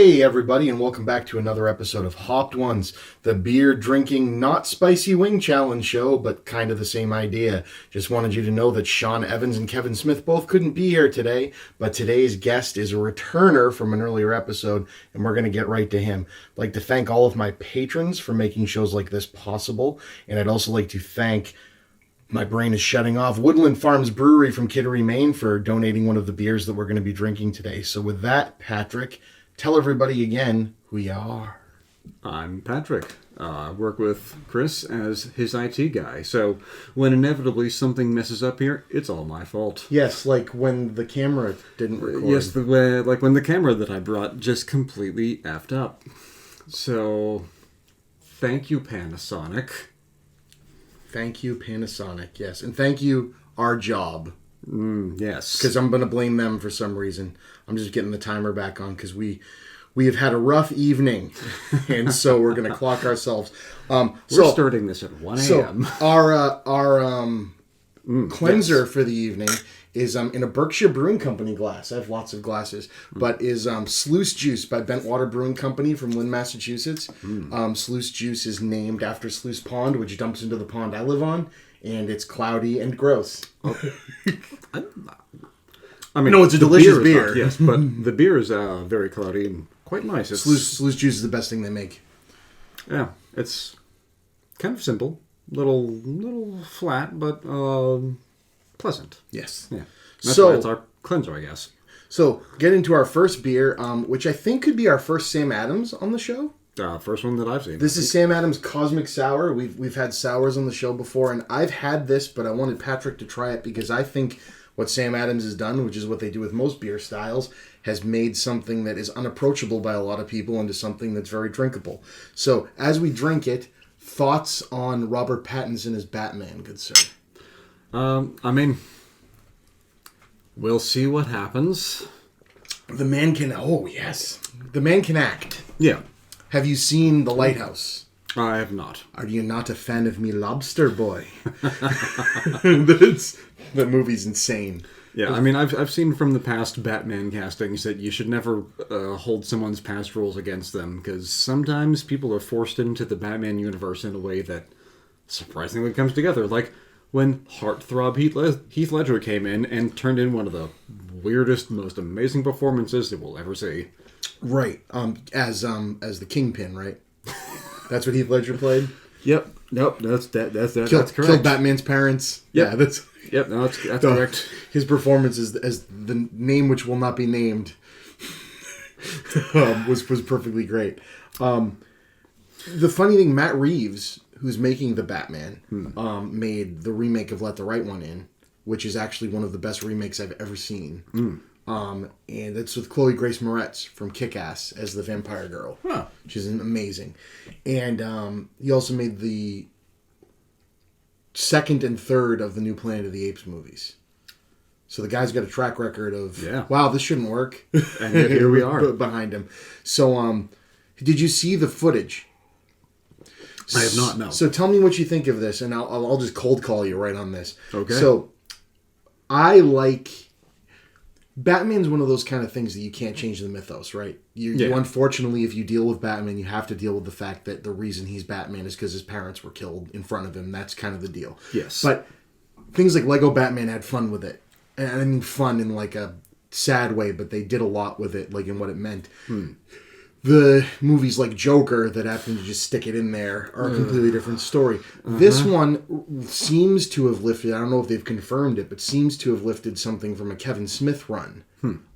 Hey everybody, and welcome back to another episode of Hopped Ones, the beer drinking not spicy wing challenge show, but kind of the same idea. Just wanted you to know that Sean Evans and Kevin Smith both couldn't be here today, but today's guest is a returner from an earlier episode, and we're going to get right to him. I'd like to thank all of my patrons for making shows like this possible, and I'd also like to thank my brain is shutting off. Woodland Farms Brewery from Kittery, Maine for donating one of the beers that we're going to be drinking today. So with that, Patrick, tell everybody again who you are. I'm Patrick. I work with Chris as his IT guy. So when inevitably something messes up here, it's all my fault. Yes, like when the camera didn't record. Yes, like when the camera that I brought just completely effed up. So thank you, Panasonic. Thank you, Panasonic, yes. And thank you, Our Job. Yes. Because I'm going to blame them for some reason. I'm just getting the timer back on because we have had a rough evening. And so we're going to clock ourselves. We're starting this at 1 a.m. So our cleanser for the evening is in a Berkshire Brewing Company glass. I have lots of glasses. But is Sluice Juice by Bentwater Brewing Company from Lynn, Massachusetts. Sluice Juice is named after Sluice Pond, which dumps into the pond I live on. And it's cloudy and gross. I mean, no, it's a delicious beer. Yes, but the beer is very cloudy and quite nice. Sluice Juice is the best thing they make. Yeah, it's kind of simple, little flat, but pleasant. Yes. Yeah. That's why it's our cleanser, I guess. So, get into our first beer, which I think could be our first Sam Adams on the show. First one that I've seen. This is Sam Adams Cosmic Sour. We've had sours on the show before, and I've had this, but I wanted Patrick to try it because I think what Sam Adams has done, which is what they do with most beer styles, has made something that is unapproachable by a lot of people into something that's very drinkable. So, as we drink it, thoughts on Robert Pattinson as Batman, good sir? I mean, we'll see what happens. The man can... Oh, yes. The man can act. Yeah. Have you seen The Lighthouse? I have not. Are you not a fan of Me Lobster Boy? The movie's insane. Yeah, I mean, I've seen from the past Batman castings that you should never hold someone's past roles against them, because sometimes people are forced into the Batman universe in a way that surprisingly comes together. Like when heartthrob Heath Ledger came in and turned in one of the weirdest, most amazing performances that we'll ever see. Right, as the Kingpin, right? That's what Heath Ledger played. Yep. Nope. That's correct. Killed Batman's parents. Yep. Yeah, that's. Yep. No, that's correct. His performance as the name which will not be named was perfectly great. The funny thing, Matt Reeves, who's making the Batman, made the remake of Let the Right One In, which is actually one of the best remakes I've ever seen. And it's with Chloe Grace Moretz from Kick-Ass as the vampire girl, which is amazing. And he also made the second and third of the new Planet of the Apes movies. So the guy's got a track record of, wow, this shouldn't work. And yet here we are. Behind him. So did you see the footage? I have not, no. So tell me what you think of this, and I'll just cold call you right on this. Okay. So I like... Batman's one of those kind of things that you can't change the mythos, right? You unfortunately, if you deal with Batman, you have to deal with the fact that the reason he's Batman is because his parents were killed in front of him. That's kind of the deal. Yes. But things like Lego Batman had fun with it. And I mean fun in like a sad way, but they did a lot with it, like in what it meant. The movies like Joker that happen to just stick it in there are a completely different story. This one seems to have lifted, I don't know if they've confirmed it, but seems to have lifted something from a Kevin Smith run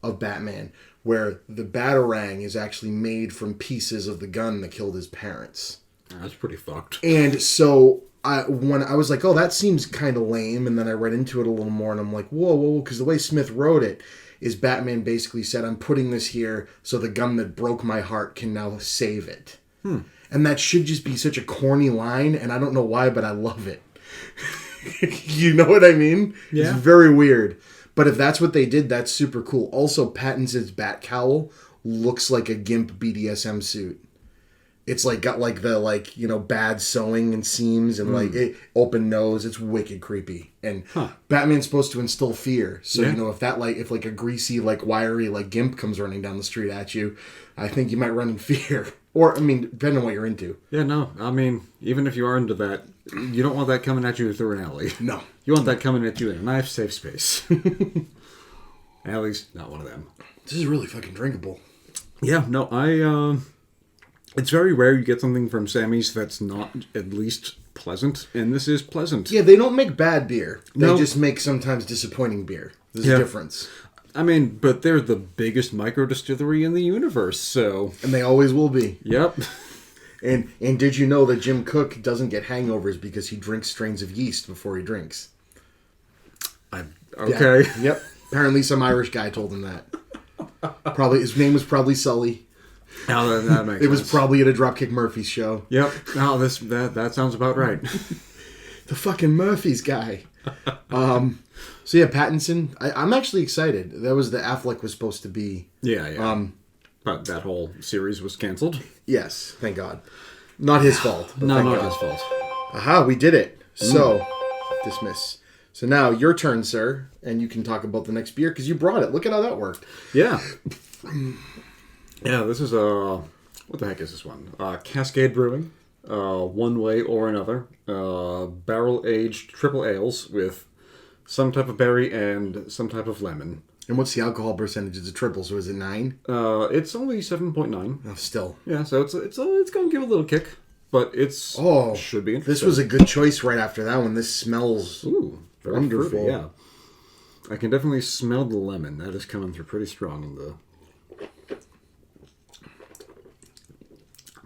of Batman, where the Batarang is actually made from pieces of the gun that killed his parents. That's pretty fucked. And so when I was like, oh, that seems kind of lame, and then I read into it a little more, and I'm like, whoa, because the way Smith wrote it, is Batman basically said, I'm putting this here so the gun that broke my heart can now save it. And that should just be such a corny line, and I don't know why, but I love it. You know what I mean? Yeah. It's very weird. But if that's what they did, that's super cool. Also, Pattinson's bat cowl looks like a GIMP BDSM suit. It's like got like the bad sewing and seams and like open nose. It's wicked creepy. And Batman's supposed to instill fear. So if a greasy wiry gimp comes running down the street at you, I think you might run in fear. Or I mean, depending on what you're into. Yeah, no. I mean, even if you are into that, you don't want that coming at you through an alley. No. You want that coming at you in a nice, safe space. Alley's not one of them. This is really fucking drinkable. Yeah, no, it's very rare you get something from Sammy's that's not at least pleasant, and this is pleasant. Yeah, they don't make bad beer. They No. just make sometimes disappointing beer. There's a difference. I mean, but they're the biggest micro distillery in the universe, so... And they always will be. Yep. And did you know that Jim Cook doesn't get hangovers because he drinks strains of yeast before he drinks? Okay. Yeah. Yep. Apparently some Irish guy told him that. Probably his name was probably Sully. Oh, that makes It was sense. probably at a Dropkick Murphys show. Yep. No, that sounds about right. The fucking Murphys guy. So yeah, Pattinson. I'm actually excited. That was the Affleck was supposed to be. Yeah. But that whole series was canceled. Yes, thank God. Not his fault. But No, thank not God. his fault. Aha, we did it. So, dismiss. So now, your turn, sir. And you can talk about the next beer, because you brought it. Look at how that worked. Yeah. Yeah, this is what the heck is this one? Cascade Brewing. One way or another. Barrel-aged triple ales with some type of berry and some type of lemon. And what's the alcohol percentage? It's a triple, so is it 9? It's only 7.9. Oh, still. Yeah, so it's going to give a little kick, but it's should be interesting. This was a good choice right after that one. This smells very wonderful. fruity, yeah. I can definitely smell the lemon. That is coming through pretty strong in the...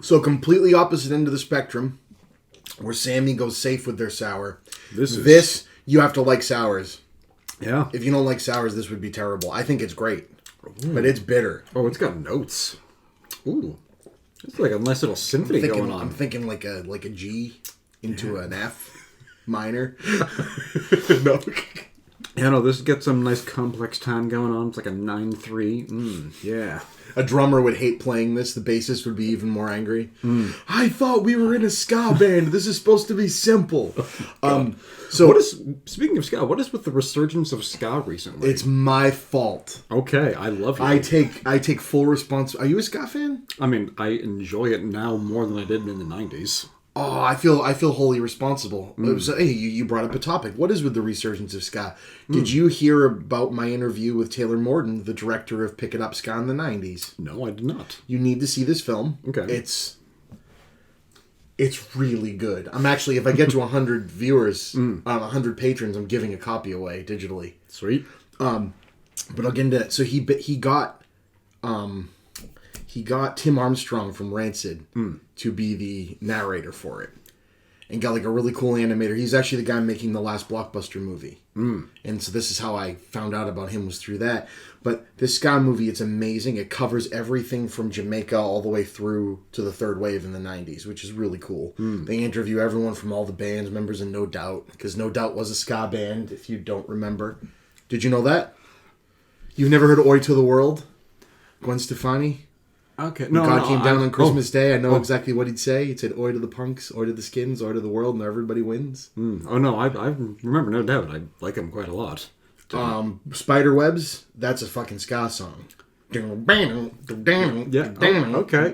So completely opposite end of the spectrum, where Sammy goes safe with their sour. This you have to like sours. Yeah. If you don't like sours, this would be terrible. I think it's great, but it's bitter. Oh, it's got notes. Ooh. It's like a nice little symphony going on. I'm thinking like a G into an F minor. No. Yeah, no, this gets some nice complex time going on. It's like a 9-3. Yeah. A drummer would hate playing this. The bassist would be even more angry. I thought we were in a ska band. This is supposed to be simple. So speaking of ska, what is with the resurgence of ska recently? It's my fault. Okay, I love you. I take full responsibility. Are you a ska fan? I mean, I enjoy it now more than I did in the 90s. Oh, I feel wholly responsible. So, hey, you brought up a topic. What is with the resurgence of ska? Did you hear about my interview with Taylor Morden, the director of Pick It Up Ska in the 90s? No, I did not. You need to see this film. Okay. It's really good. I'm actually, if I get to 100 viewers, 100 patrons, I'm giving a copy away digitally. Sweet. But I'll get into that. So he got Tim Armstrong from Rancid to be the narrator for it. And got like a really cool animator. He's actually the guy making the last Blockbuster movie. And so this is how I found out about him, was through that. But this ska movie, it's amazing. It covers everything from Jamaica all the way through to the third wave in the 90s, which is really cool. They interview everyone from all the bands, members of No Doubt, because No Doubt was a ska band, if you don't remember. Did you know that? You've never heard Oi to the World? Gwen Stefani? Okay. When God came down on Christmas Day, I know exactly what he'd say. He'd said, "Oi to the punks, oi to the skins, oi to the world, and everybody wins." Oh, no, I remember, no doubt. I like him quite a lot. Spiderwebs, that's a fucking ska song. Yeah, okay.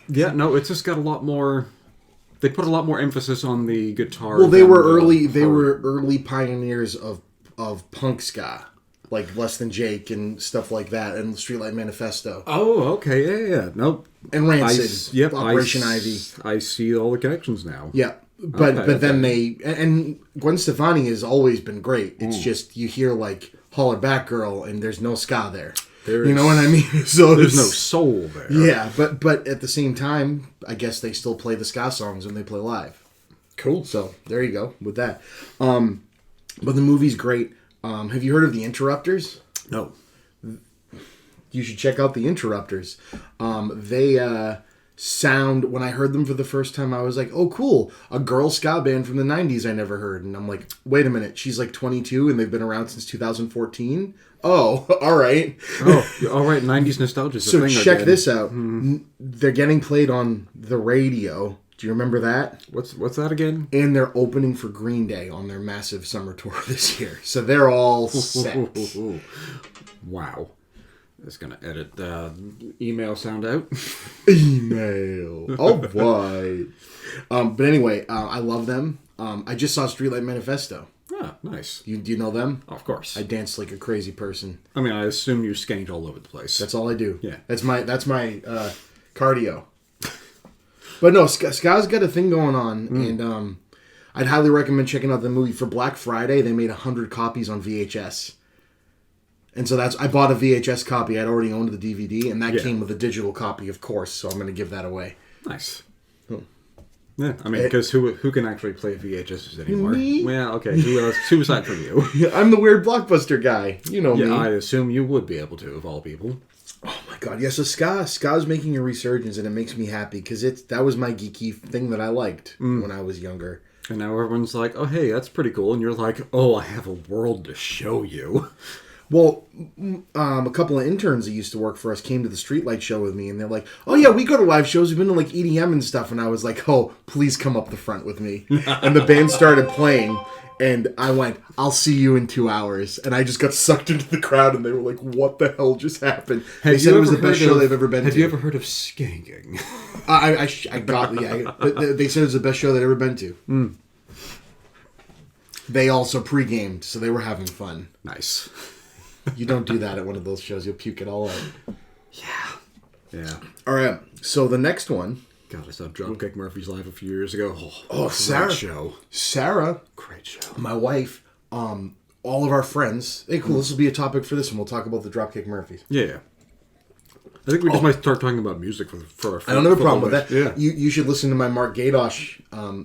Yeah, no, it's just got a lot more... They put a lot more emphasis on the guitar. Well, they were early pioneers of punk ska. Like Less Than Jake and stuff like that, and Streetlight Manifesto. Oh, okay, yeah. Nope. And Rancid, Operation Ivy. I see all the connections now. Yeah, but then they... And Gwen Stefani has always been great. It's just, you hear like Holler Back Girl, and there's no ska there. You know what I mean? So there's no soul there. Yeah, but at the same time, I guess they still play the ska songs when they play live. Cool. So there you go with that. But the movie's great. Have you heard of the Interrupters? No. You should check out the Interrupters. They sound, when I heard them for the first time, I was like, oh, cool. A girl ska band from the 90s I never heard. And I'm like, wait a minute. She's like 22 and they've been around since 2014? Oh, all right. Oh, all right. 90s nostalgia is a So thing check again. this out. They're getting played on the radio. Do you remember that? What's that again? And they're opening for Green Day on their massive summer tour this year. So they're all set. Wow. Just gonna edit the email sound out. Email. Oh boy. But anyway, I love them. I just saw Streetlight Manifesto. Ah, nice. Do you know them? Of course. I dance like a crazy person. I mean, I assume you skanked all over the place. That's all I do. Yeah. That's my cardio. But no, Ska's got a thing going on, and I'd highly recommend checking out the movie. For Black Friday, they made 100 copies on VHS. And so I bought a VHS copy. I'd already owned the DVD, and that came with a digital copy, of course, so I'm going to give that away. Nice. Yeah, I mean, because who can actually play VHSs anymore? Me? Well, okay, who else? Who aside from you? Yeah, I'm the weird Blockbuster guy. You know me. Yeah, I assume you would be able to, of all people. Oh my god, yeah, so Ska's making a resurgence, and it makes me happy, because that was my geeky thing that I liked when I was younger. And now everyone's like, oh, hey, that's pretty cool. And you're like, oh, I have a world to show you. Well, a couple of interns that used to work for us came to the Streetlight show with me, and they're like, oh yeah, we go to live shows, we've been to like EDM and stuff, and I was like, oh, please come up the front with me. And the band started playing, and I went, I'll see you in 2 hours. And I just got sucked into the crowd, and they were like, what the hell just happened? They said it was the best show they've ever been to. Have you ever heard of skanking? They said it was the best show they'd ever been to. They also pre-gamed, so they were having fun. Nice. You don't do that at one of those shows. You'll puke it all out. Yeah. All right. So the next one. God, I saw Dropkick Murphys live a few years ago. Oh, Sarah. Show. Sarah. Great show. My wife. All of our friends. Hey, cool. This will be a topic for this one. We'll talk about the Dropkick Murphys. Yeah. I think we just might start talking about music for I don't have a problem with that. Yeah. You should listen to my Mark Gadosh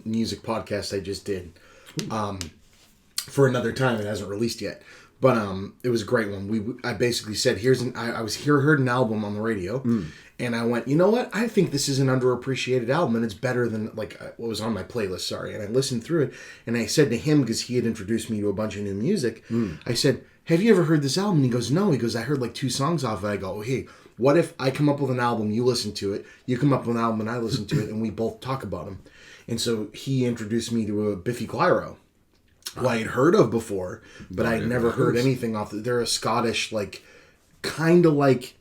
music podcast I just did. For another time. It hasn't released yet. But it was a great one. I basically said, I heard an album on the radio, and I went, you know what? I think this is an underappreciated album, and it's better than what was on my playlist. Sorry, and I listened through it, and I said to him, because he had introduced me to a bunch of new music, I said, have you ever heard this album? And he goes, no. He goes, I heard like 2 songs off it. I go, hey, what if I come up with an album, you listen to it, you come up with an album, and I listen to it, and we both talk about them. And so he introduced me to a Biffy Clyro, who I had heard of before, but I had never heard anything off. They're a Scottish, kind of like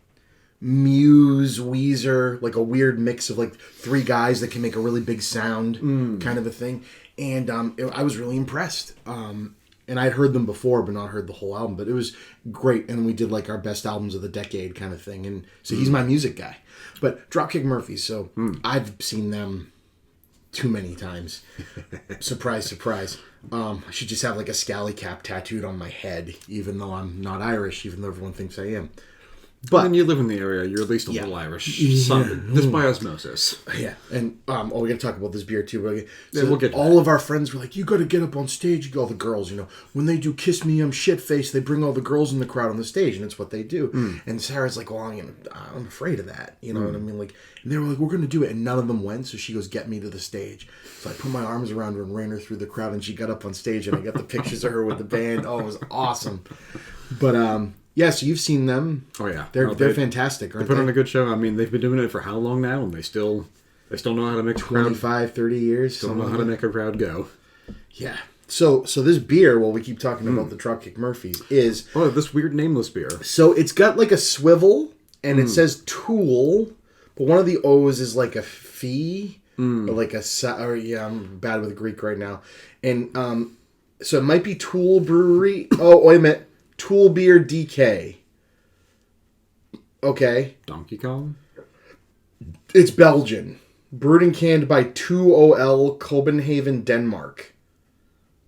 Muse, Weezer, like a weird mix of 3 guys that can make a really big sound, kind of a thing. And I was really impressed. And I'd heard them before, but not heard the whole album. But it was great, and we did our best albums of the decade kind of thing. And so he's my music guy. But Dropkick Murphys, so I've seen them too many times. Surprise, surprise. I should just have a scally cap tattooed on my head, even though I'm not Irish, even though everyone thinks I am. But when you live in the area, you're at least a little Irish. Just by osmosis. Yeah, and we're gonna talk about this beer too. But we'll get to all of our friends were like, "You got to get up on stage." All the girls, when they do "Kiss Me, I'm Shit Face," they bring all the girls in the crowd on the stage, and it's what they do. And Sarah's like, "Well, I'm afraid of that," what I mean? And they were like, "We're gonna do it," and none of them went. So she goes, "Get me to the stage." So I put my arms around her and ran her through the crowd, and she got up on stage, and I got the pictures of her with the band. Oh, it was awesome. But yeah, so you've seen them. Oh yeah, they're fantastic. Aren't they put on a good show. I mean, they've been doing it for how long now, and they still know how to make 25, 30 years. Still know how to make a crowd go. Yeah. So this beer, while we keep talking about the Dropkick Murphys, is this weird nameless beer. So it's got a swivel, and it says Tool, but one of the O's is a fee or I'm bad with Greek right now, and so it might be Tool Brewery. Oh, wait a minute. Tool Beer DK. Okay. Donkey Kong? It's Belgian. Brewed and canned by 2OL Copenhagen, Denmark.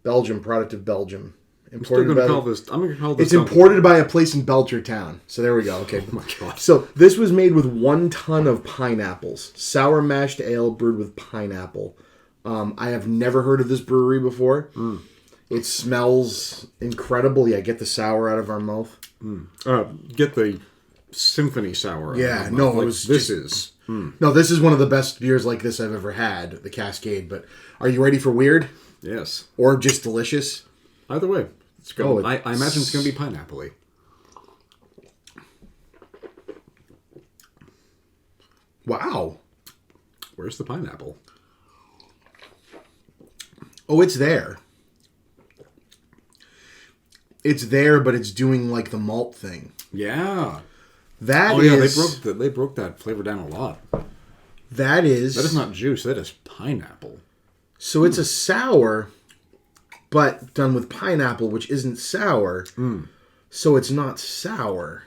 Belgium, product of Belgium. Imported I'm going to call this. It's imported by a place in Belchertown. So there we go. Okay. Oh my god. So this was made with 1 ton of pineapples. Sour mashed ale brewed with pineapple. I have never heard of this brewery before. It smells incredible. Yeah, get the sour out of our mouth. Get the symphony sour. Yeah, no, this is one of the best beers like this I've ever had, the Cascade. But are you ready for weird? Yes. Or just delicious? Either way, it's good. I imagine it's going to be pineapple-y. Wow. Where's the pineapple? Oh, it's there. It's there, but it's doing like the malt thing. Yeah. That they broke that flavor down a lot. That is not juice. That is pineapple. So it's a sour, but done with pineapple, which isn't sour. So it's not sour,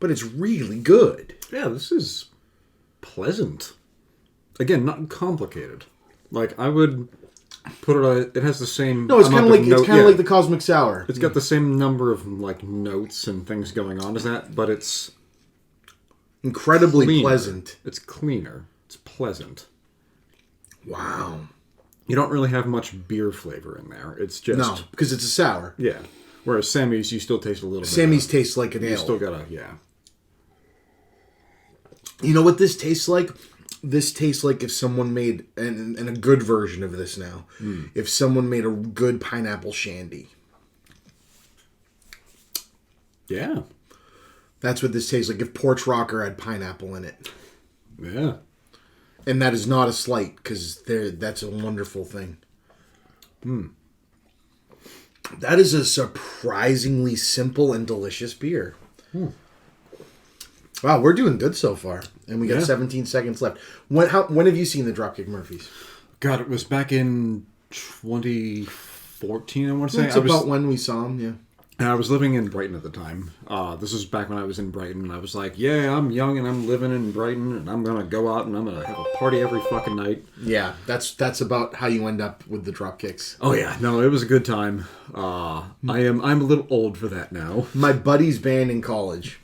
but it's really good. Yeah, this is pleasant. Again, not complicated. Like I would put it. It has the same. No, it's kind of like like the Cosmic Sour. It's got the same number of like notes and things going on as that, but it's incredibly cleaner. Pleasant. It's cleaner. It's pleasant. Wow. You don't really have much beer flavor in there. It's just no, because it's a sour. Yeah. Whereas Sammy's, you still taste a little bit. Sammy's tastes like an ale. You still gotta, yeah. You know what this tastes like? This tastes like if someone made, and a good version of this now, if someone made a good pineapple shandy. Yeah. That's what this tastes like if Porch Rocker had pineapple in it. Yeah. And that is not a slight, because that's a wonderful thing. That is a surprisingly simple and delicious beer. Wow, we're doing good so far. And we got 17 seconds left. When have you seen the Dropkick Murphys? God, it was back in 2014, I want to say. That's about when we saw them, yeah. And I was living in Brighton at the time. This was back when I was in Brighton. And I was like, yeah, I'm young and I'm living in Brighton. And I'm going to go out and I'm going to have a party every fucking night. Yeah, that's about how you end up with the Dropkicks. Oh, yeah. No, it was a good time. I'm a little old for that now. My buddy's band in college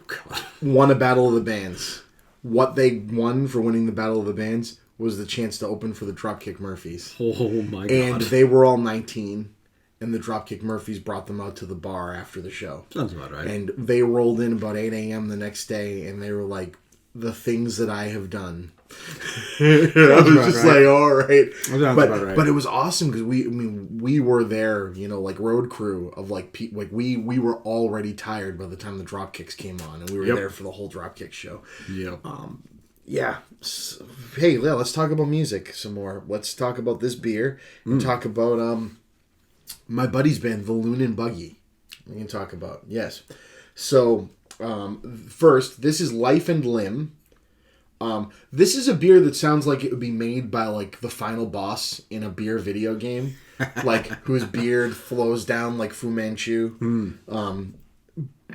God. won a Battle of the Bands. What they won for winning the Battle of the Bands was the chance to open for the Dropkick Murphys. Oh my God. And they were all 19, and the Dropkick Murphys brought them out to the bar after the show. Sounds about right. And they rolled in about 8 a.m. the next day, and they were like, the things that I have done. I was just like, all right. But it was awesome because we were there, like road crew of like we were already tired by the time the Dropkicks came on, and we were there for the whole Dropkick show. Yep. Yeah. So, hey, let's talk about music some more. Let's talk about this beer and talk about my buddy's band, the Loon and Buggy. We can talk about So first, this is Life and Limb. This is a beer that sounds like it would be made by like the final boss in a beer video game, like whose beard flows down like Fu Manchu.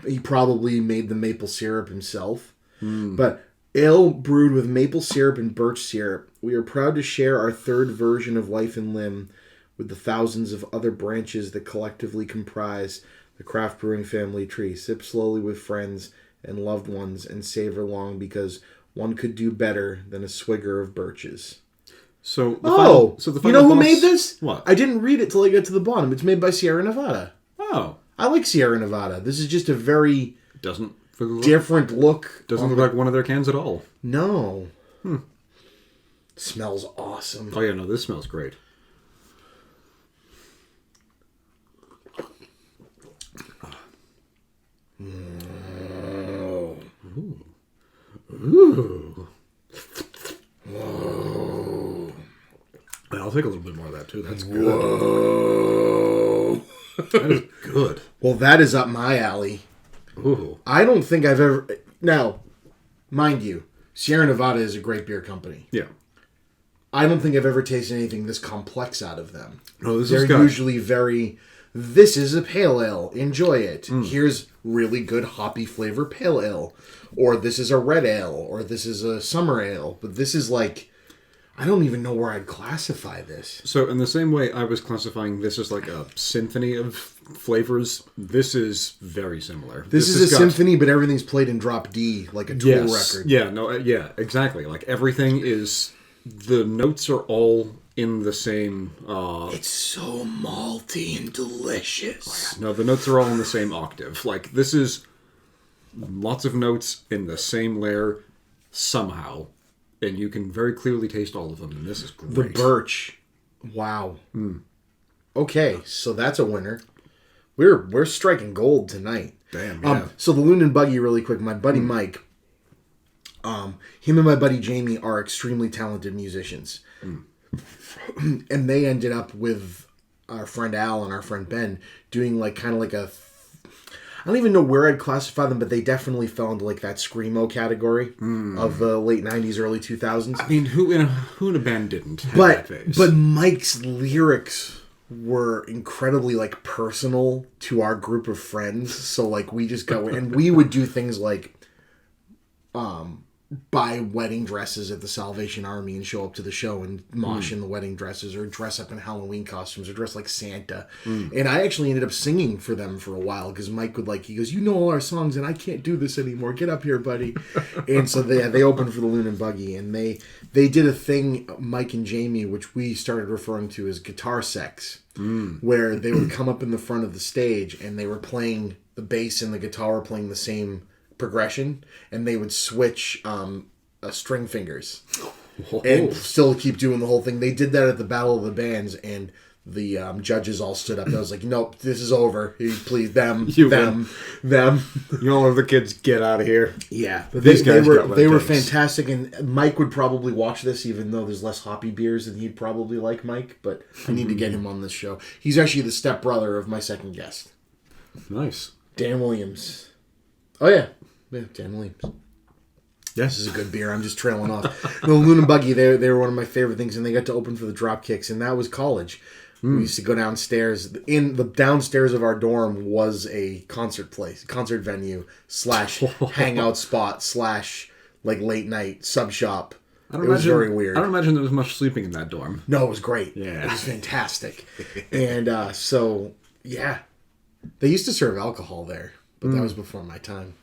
He probably made the maple syrup himself. But ale brewed with maple syrup and birch syrup, we are proud to share our third version of Life and Limb with the thousands of other branches that collectively comprise the craft brewing family tree. Sip slowly with friends and loved ones and savor long because one could do better than a swigger of birches. So the you know who made this? What? I didn't read it till I got to the bottom. It's made by Sierra Nevada. Oh. I like Sierra Nevada. This is just a very different look. Doesn't look like one of their cans at all. No. Smells awesome. Oh yeah, no, this smells great. Ooh. Whoa. I'll take a little bit more of that too. That's good. Whoa. That is good. Well, that is up my alley. Ooh. I don't think I've ever... Now, mind you, Sierra Nevada is a great beer company. Yeah. I don't think I've ever tasted anything this complex out of them. No, They're usually very... This is a pale ale. Enjoy it. Here's really good hoppy flavor pale ale. Or this is a red ale. Or this is a summer ale. But this is like... I don't even know where I'd classify this. So in the same way I was classifying this as like a symphony of flavors, this is very similar. This is a symphony, but everything's played in drop D, like a Tool record. Yeah, no, yeah, exactly. Like everything is... The notes are all in the same... It's so malty and delicious. No, the notes are all in the same octave. Like, this is lots of notes in the same layer somehow. And you can very clearly taste all of them. And this is great. The Birch. Wow. Okay, so that's a winner. We're striking gold tonight. Damn, yeah. So the Loon and Buggy, really quick. My buddy Mike, Him and my buddy Jamie are extremely talented musicians. And they ended up with our friend Al and our friend Ben doing like kind of like a... I don't even know where I'd classify them, but they definitely fell into like that screamo category of the late 90s, early 2000s. I mean, who in a band didn't have that phase? But Mike's lyrics were incredibly like personal to our group of friends. So like we just go and we would do things like buy wedding dresses at the Salvation Army and show up to the show and mosh in the wedding dresses, or dress up in Halloween costumes, or dress like Santa. And I actually ended up singing for them for a while because Mike would he goes, you know all our songs and I can't do this anymore. Get up here, buddy. And so they opened for the Loon and Buggy, and they did a thing, Mike and Jamie, which we started referring to as guitar sex, where they would come up in the front of the stage and they were playing the bass and the guitar were playing the same progression, and they would switch string fingers and still keep doing the whole thing. They did that at the Battle of the Bands, and the judges all stood up. I was like, nope, this is over. Please, them. You all of the kids, get out of here. Yeah, but these guys they were fantastic, and Mike would probably watch this, even though there's less hoppy beers than he'd probably like Mike. But I need to get him on this show. He's actually the stepbrother of my second guest. Nice, Dan Williams. Oh yeah, Dan Williams. Yes. This is a good beer. I'm just trailing off. The Loon and Buggy, they were one of my favorite things, and they got to open for the Dropkicks, and that was college. We used to go downstairs. In the downstairs of our dorm was a concert venue / hangout spot / like late night sub shop. It was very weird. I don't imagine there was much sleeping in that dorm. No, it was great. Yeah. It was fantastic. And so, yeah. They used to serve alcohol there, but that was before my time.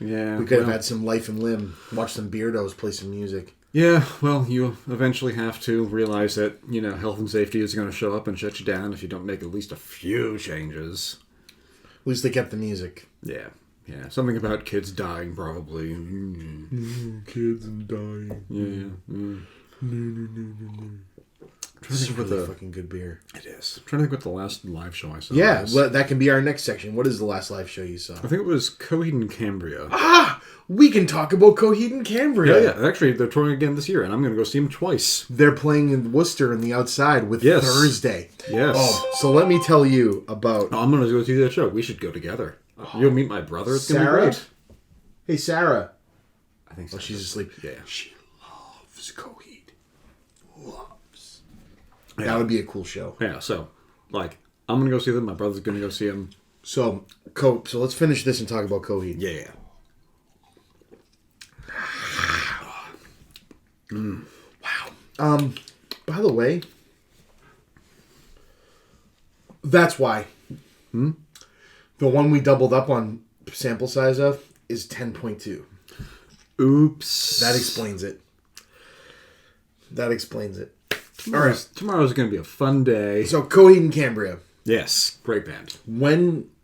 Yeah, we could have had some life and limb, watch some beardos play some music. Yeah, well, you eventually have to realize that, health and safety is going to show up and shut you down if you don't make at least a few changes. At least they kept the music. Yeah. Something about kids dying, probably. Kids and dying. Yeah. No. This is really fucking good beer. It is. I'm trying to think what the last live show I saw was. Well, that can be our next section. What is the last live show you saw? I think it was Coheed and Cambria. We can talk about Coheed and Cambria. Yeah. Actually, they're touring again this year, and I'm going to go see them twice. They're playing in Worcester in the outside with Thursday. Yes. So let me tell you about... I'm going to go see that show. We should go together. You'll meet my brother. It's going to be great. Hey, Sarah. I think so. She's asleep. Yeah. She loves Coheed. Yeah. That would be a cool show. Yeah, so, I'm going to go see them. My brother's going to go see them. So let's finish this and talk about Coheed. Yeah. Wow. By the way, that's why. The one we doubled up on sample size of is 10.2. Oops. That explains it. Tomorrow's going to be a fun day. So, Coheed and Cambria. Yes. Great band.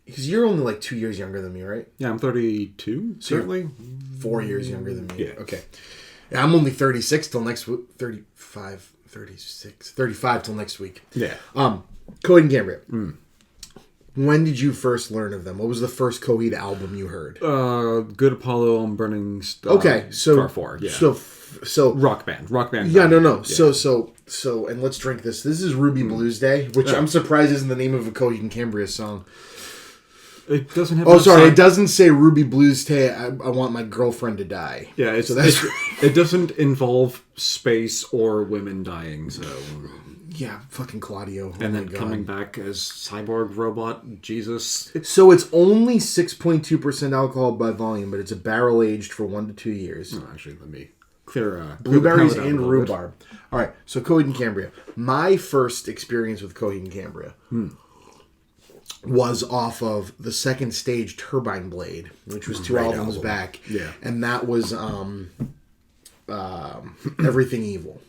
Because you're only like 2 years younger than me, right? Yeah, I'm 32, certainly. 4 years younger than me. Yeah. Okay. Yeah, I'm only 36 till next week. 35 till next week. Yeah. Coheed and Cambria. When did you first learn of them? What was the first Coheed album you heard? Good Apollo on Burning Star. Okay, so... Star 4, yeah. So rock band. Yeah, no. Yeah. So, and let's drink this. This is Rhuby Bluesday, which I'm surprised isn't the name of a Coheed and Cambria song. It doesn't have. It doesn't say Rhuby Bluesday. I want my girlfriend to die. Yeah, it doesn't involve space or women dying. So yeah, fucking Claudio. And then coming back as cyborg robot Jesus. So it's only 6.2% alcohol by volume, but it's a barrel aged for 1 to 2 years. Oh, actually, let me clear Blueberries and rhubarb. All right, so Coheed and Cambria. My first experience with Coheed and Cambria was off of the second stage Turbine Blade, which was 2 albums back. Yeah, and that was Everything Evil.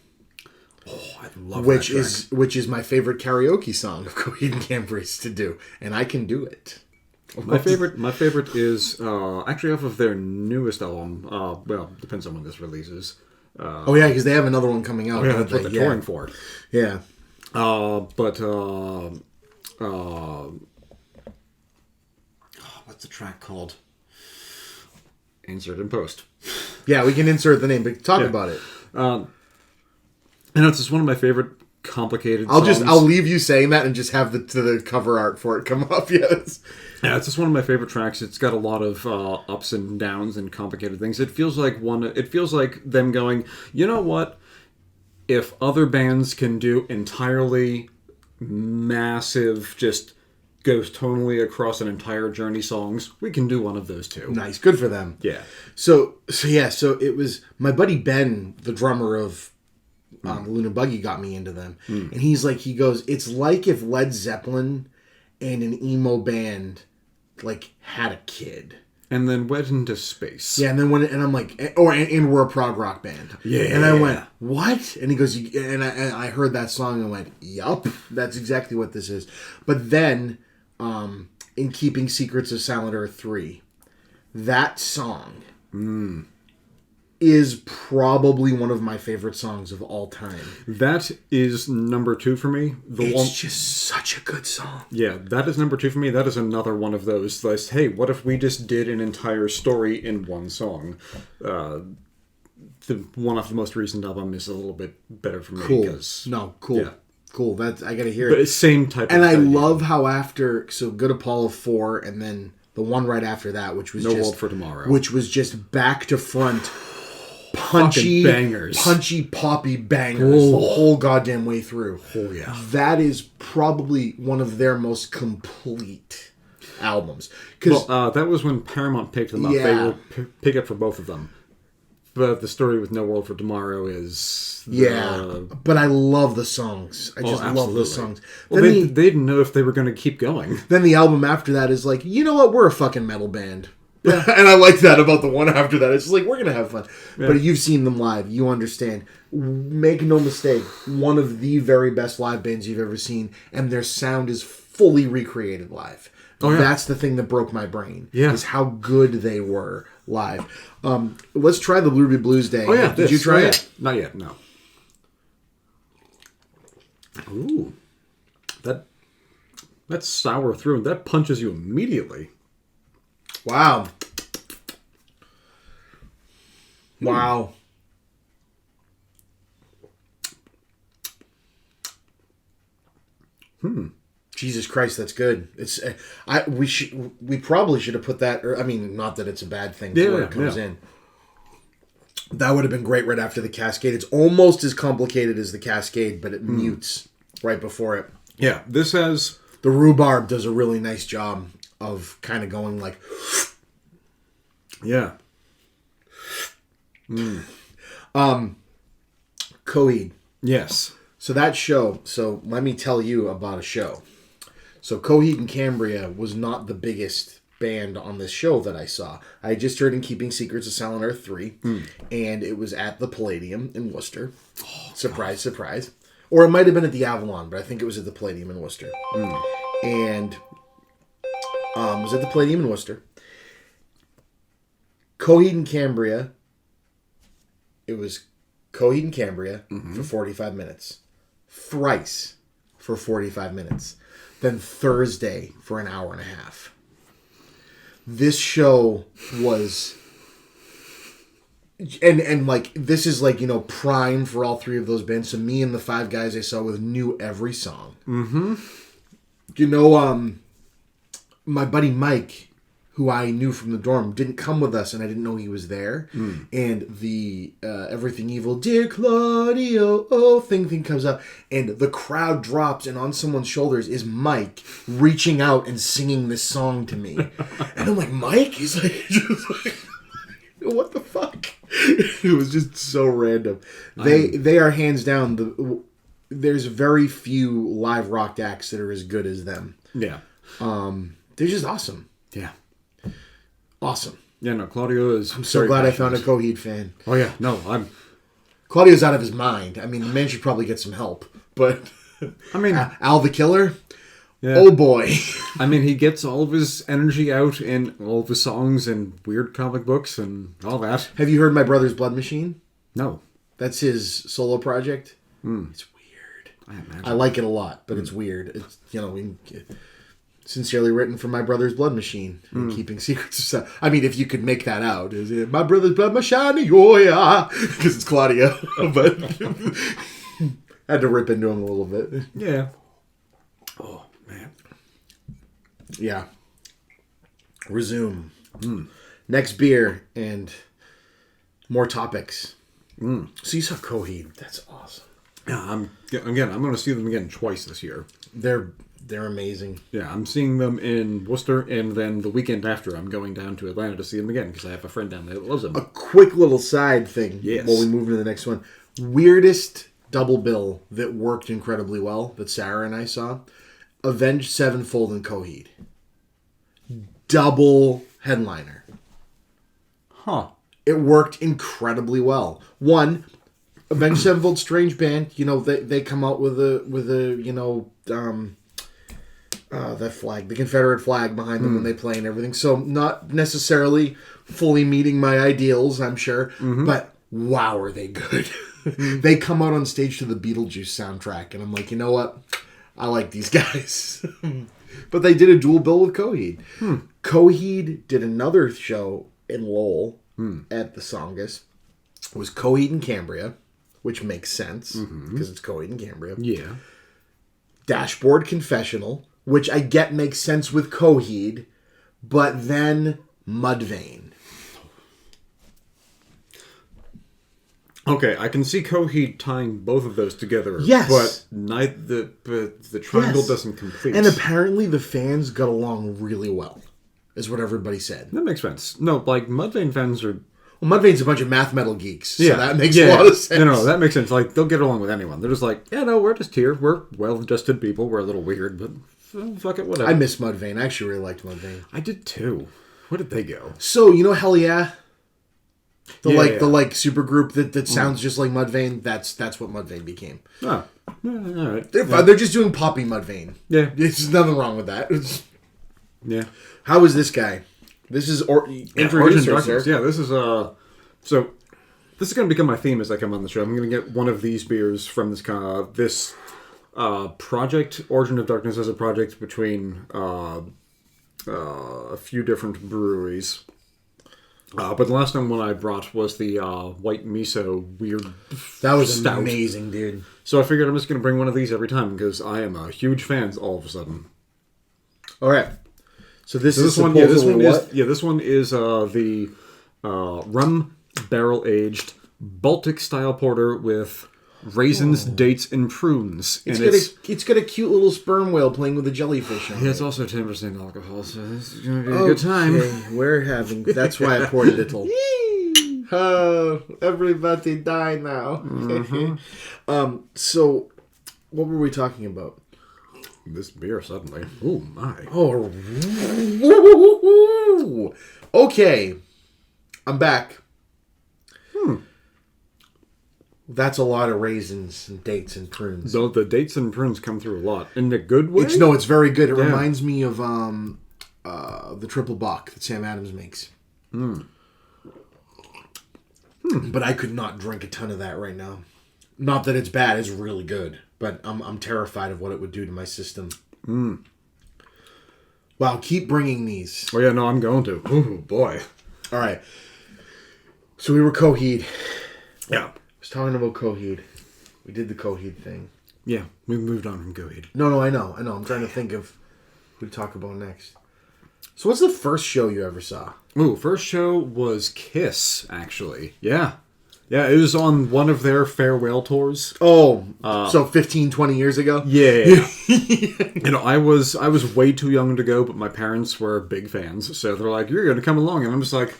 Oh, I love which that track. Which is my favorite karaoke song of Coheed and Cambria's to do, and I can do it. My favorite is actually off of their newest album. Well, depends on when this releases. Because they have another one coming out. Yeah, that's what they're touring for. Yeah. What's the track called? Insert in post. Yeah, we can insert the name, but talk about it. And it's just one of my favorite complicated songs. I'll leave you saying that and just have the cover art for it come up. Yes. Yeah, it's just one of my favorite tracks. It's got a lot of ups and downs and complicated things. It feels like them going, you know what? If other bands can do entirely massive, just goes tonally across an entire Journey songs, we can do one of those too. Nice, good for them. Yeah. So it was my buddy Ben, the drummer of Luna Buggy, got me into them, and he goes, it's like if Led Zeppelin and an emo band had a kid. And then went into space. Yeah, and then I'm like, and we're a prog rock band. Yeah. And I went, what? And he goes, and I heard that song and went, yup, that's exactly what this is. But then, in Keeping Secrets of Silent Earth 3, that song is probably one of my favorite songs of all time. That is number 2 for me. It's just such a good song. Yeah, that is number 2 for me. That is another one of those. Hey, what if we just did an entire story in one song? The one off the most recent album is a little bit better for me. Cool. Cool. Yeah. Cool. That's, I gotta hear it. But it's same type and of And I idea. love how after, so Good Apollo 4, and then the one right after that, which was No World for Tomorrow. Which was just back to front punchy bangers, punchy poppy bangers the whole goddamn way through. Oh yeah, that is probably one of their most complete albums. Because that was when Paramount picked them up. Yeah. They were pick up for both of them. But the story with No World for Tomorrow is but I love the songs. I just love the songs. Well, they didn't know if they were going to keep going. Then the album after that is like, you know what? We're a fucking metal band. Yeah. And I like that about the one after that. It's just like, we're going to have fun. Yeah. But you've seen them live. You understand. Make no mistake. One of the very best live bands you've ever seen. And their sound is fully recreated live. Oh, yeah. That's the thing that broke my brain. Yeah. Is how good they were live. Let's try the Rhuby Bluesday. Oh, yeah. Did you try it? Not yet, no. Ooh. That's sour through, and that punches you immediately. Wow. Wow. Jesus Christ, that's good. It's we probably should have put that, or I mean, not that it's a bad thing before it comes in. That would have been great right after the Cascade. It's almost as complicated as the Cascade, but it mutes right before it. Yeah, this has... The Rhubarb does a really nice job of kind of going like... Yeah. Coheed. Yes. So that show, so let me tell you about a show. So Coheed and Cambria was not the biggest band on this show that I saw. I had just heard in Keeping Secrets of Silent Earth 3, and it was at the Palladium in Worcester. Oh, surprise, surprise. Or it might have been at the Avalon, but I think it was at the Palladium in Worcester. And it was at the Palladium in Worcester. Coheed and Cambria. It was Coheed and Cambria for 45 minutes. Thrice for 45 minutes. Then Thursday for an hour and a half. This show was... And like, this is like, you know, prime for all three of those bands. So me and the five guys I saw with knew every song. Mm-hmm. You know, my buddy Mike, who I knew from the dorm, didn't come with us, and I didn't know he was there. And the Everything Evil, Dear Claudio, thing comes up, and the crowd drops, and on someone's shoulders is Mike reaching out and singing this song to me. And I'm like, Mike? He's like, just like, what the fuck? It was just so random. They are hands down there's very few live rock acts that are as good as them. Yeah. They're just awesome. Yeah. Awesome. Yeah, no, Claudio is... I'm so glad I found a Coheed fan. Oh, yeah. No, Claudio's out of his mind. I mean, the man should probably get some help. But, I mean... Al the Killer? Yeah. Oh, boy. I mean, he gets all of his energy out in all of his songs and weird comic books and all that. Have you heard My Brother's Blood Machine? No. That's his solo project. It's weird. I imagine. I like it a lot, but it's weird. It's, you know, Sincerely written from my brother's blood machine. And keeping secrets of stuff. I mean, if you could make that out. Is it my brother's blood machine? Oh, yeah. Because it's Claudia. But had to rip into him a little bit. Yeah. Oh, man. Yeah. Resume. Next beer and more topics. So you saw Coheed. That's awesome. Yeah, I'm going to see them again twice this year. They're amazing. Yeah, I'm seeing them in Worcester, and then the weekend after, I'm going down to Atlanta to see them again because I have a friend down there that loves them. A quick little side thing Yes. while we move into the next one. Weirdest double bill that worked incredibly well that Sarah and I saw. Avenged, Sevenfold, and Coheed. Double headliner. Huh. It worked incredibly well. One, Avenged Sevenfold, strange band. You know, they come out with a that flag, the Confederate flag behind them when they play and everything. So not necessarily fully meeting my ideals, I'm sure. But wow, are they good. They come out on stage to the Beetlejuice soundtrack. And I'm like, you know what? I like these guys. But they did a dual bill with Coheed. Coheed did another show in Lowell at the Songus. It was Coheed and Cambria, which makes sense because it's Coheed and Cambria. Yeah. Dashboard Confessional, which I get makes sense with Coheed, but then Mudvayne. Okay, I can see Coheed tying both of those together. Yes. But the triangle Yes. doesn't complete. And apparently the fans got along really well, is what everybody said. That makes sense. No, like, Mudvayne fans are... Well, Mudvayne's a bunch of math metal geeks, so Yeah, that makes a lot of sense. No, that makes sense. Like, they'll get along with anyone. They're just like, yeah, no, we're just here. We're well-adjusted people. We're a little weird, but fuck it, whatever. I miss Mudvayne. I actually really liked Mudvayne. I did too. Where did they go? So, you know Hell Yeah? The Yeah. super group that sounds just like Mudvayne, that's what Mudvayne became. Oh, yeah, all right. They're just doing poppy Mudvayne. Yeah. There's nothing wrong with that. Yeah. How is this guy? This is introduce Origin her, Darkness. sir. Yeah, this is so this is going to become my theme as I come on the show. I'm going to get one of these beers from this project. Origin of Darkness is a project between a few different breweries. But the last one I brought was the white miso weird. That was stout. amazing, dude. So I figured I'm just going to bring one of these every time because I am a huge fan. All of a sudden. All right. So this This one is the rum barrel aged Baltic style porter with raisins, dates, and prunes. It's got a cute little sperm whale playing with a jellyfish on it. It's also 10% alcohol, so this is going to be a good time. We're having... That's why I poured a little. Oh, everybody die now. So, what were we talking about? This beer suddenly. Oh, my. Oh, okay. I'm back. That's a lot of raisins and dates and prunes. So the dates and prunes come through a lot. In a good way? It's very good. It reminds me of the triple bock that Sam Adams makes. But I could not drink a ton of that right now. Not that it's bad. It's really good. But I'm terrified of what it would do to my system. Wow, keep bringing these. Oh, yeah, no, I'm going to. Oh, boy. All right. So we were Coheed. Yeah. I was talking about Coheed. We did the Coheed thing. Yeah, we moved on from Coheed. No, I know. I'm trying to think of who to talk about next. So what's the first show you ever saw? Ooh, first show was Kiss, actually. Yeah. Yeah, it was on one of their farewell tours. Oh, so 15, 20 years ago? Yeah. I was way too young to go, but my parents were big fans. So they're like, you're going to come along. And I'm just like,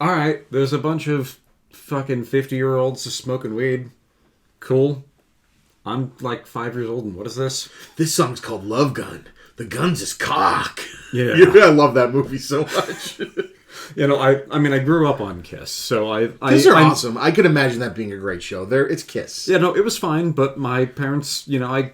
all right, there's a bunch of fucking 50-year-olds smoking weed. Cool. I'm like 5 years old, and what is this? This song's called Love Gun. The gun's his cock. Yeah. I love that movie so much. I grew up on Kiss, so Kiss are awesome. I could imagine that being a great show. It's Kiss. Yeah, no, it was fine, but my parents, I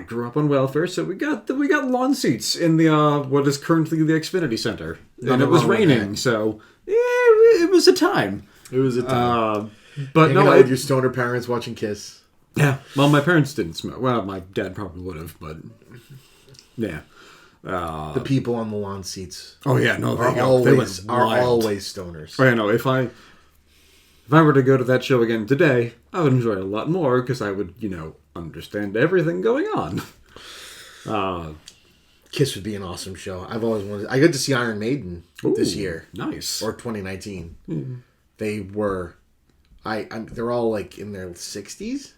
grew up on welfare, so we got lawn seats in the what is currently the Xfinity Center, and it was raining, so it was a time. It was a time. But hanging out with your stoner parents watching Kiss. Yeah, well, my parents didn't smoke. Well, my dad probably would have, but yeah. The people on the lawn seats Oh yeah, no, are always stoners. Oh yeah, no. If I were to go to that show again today, I would enjoy it a lot more because I would, understand everything going on. Kiss would be an awesome show. I've always wanted. I got to see Iron Maiden this year, Nice. or 2019. They were, they're all like in their 60s,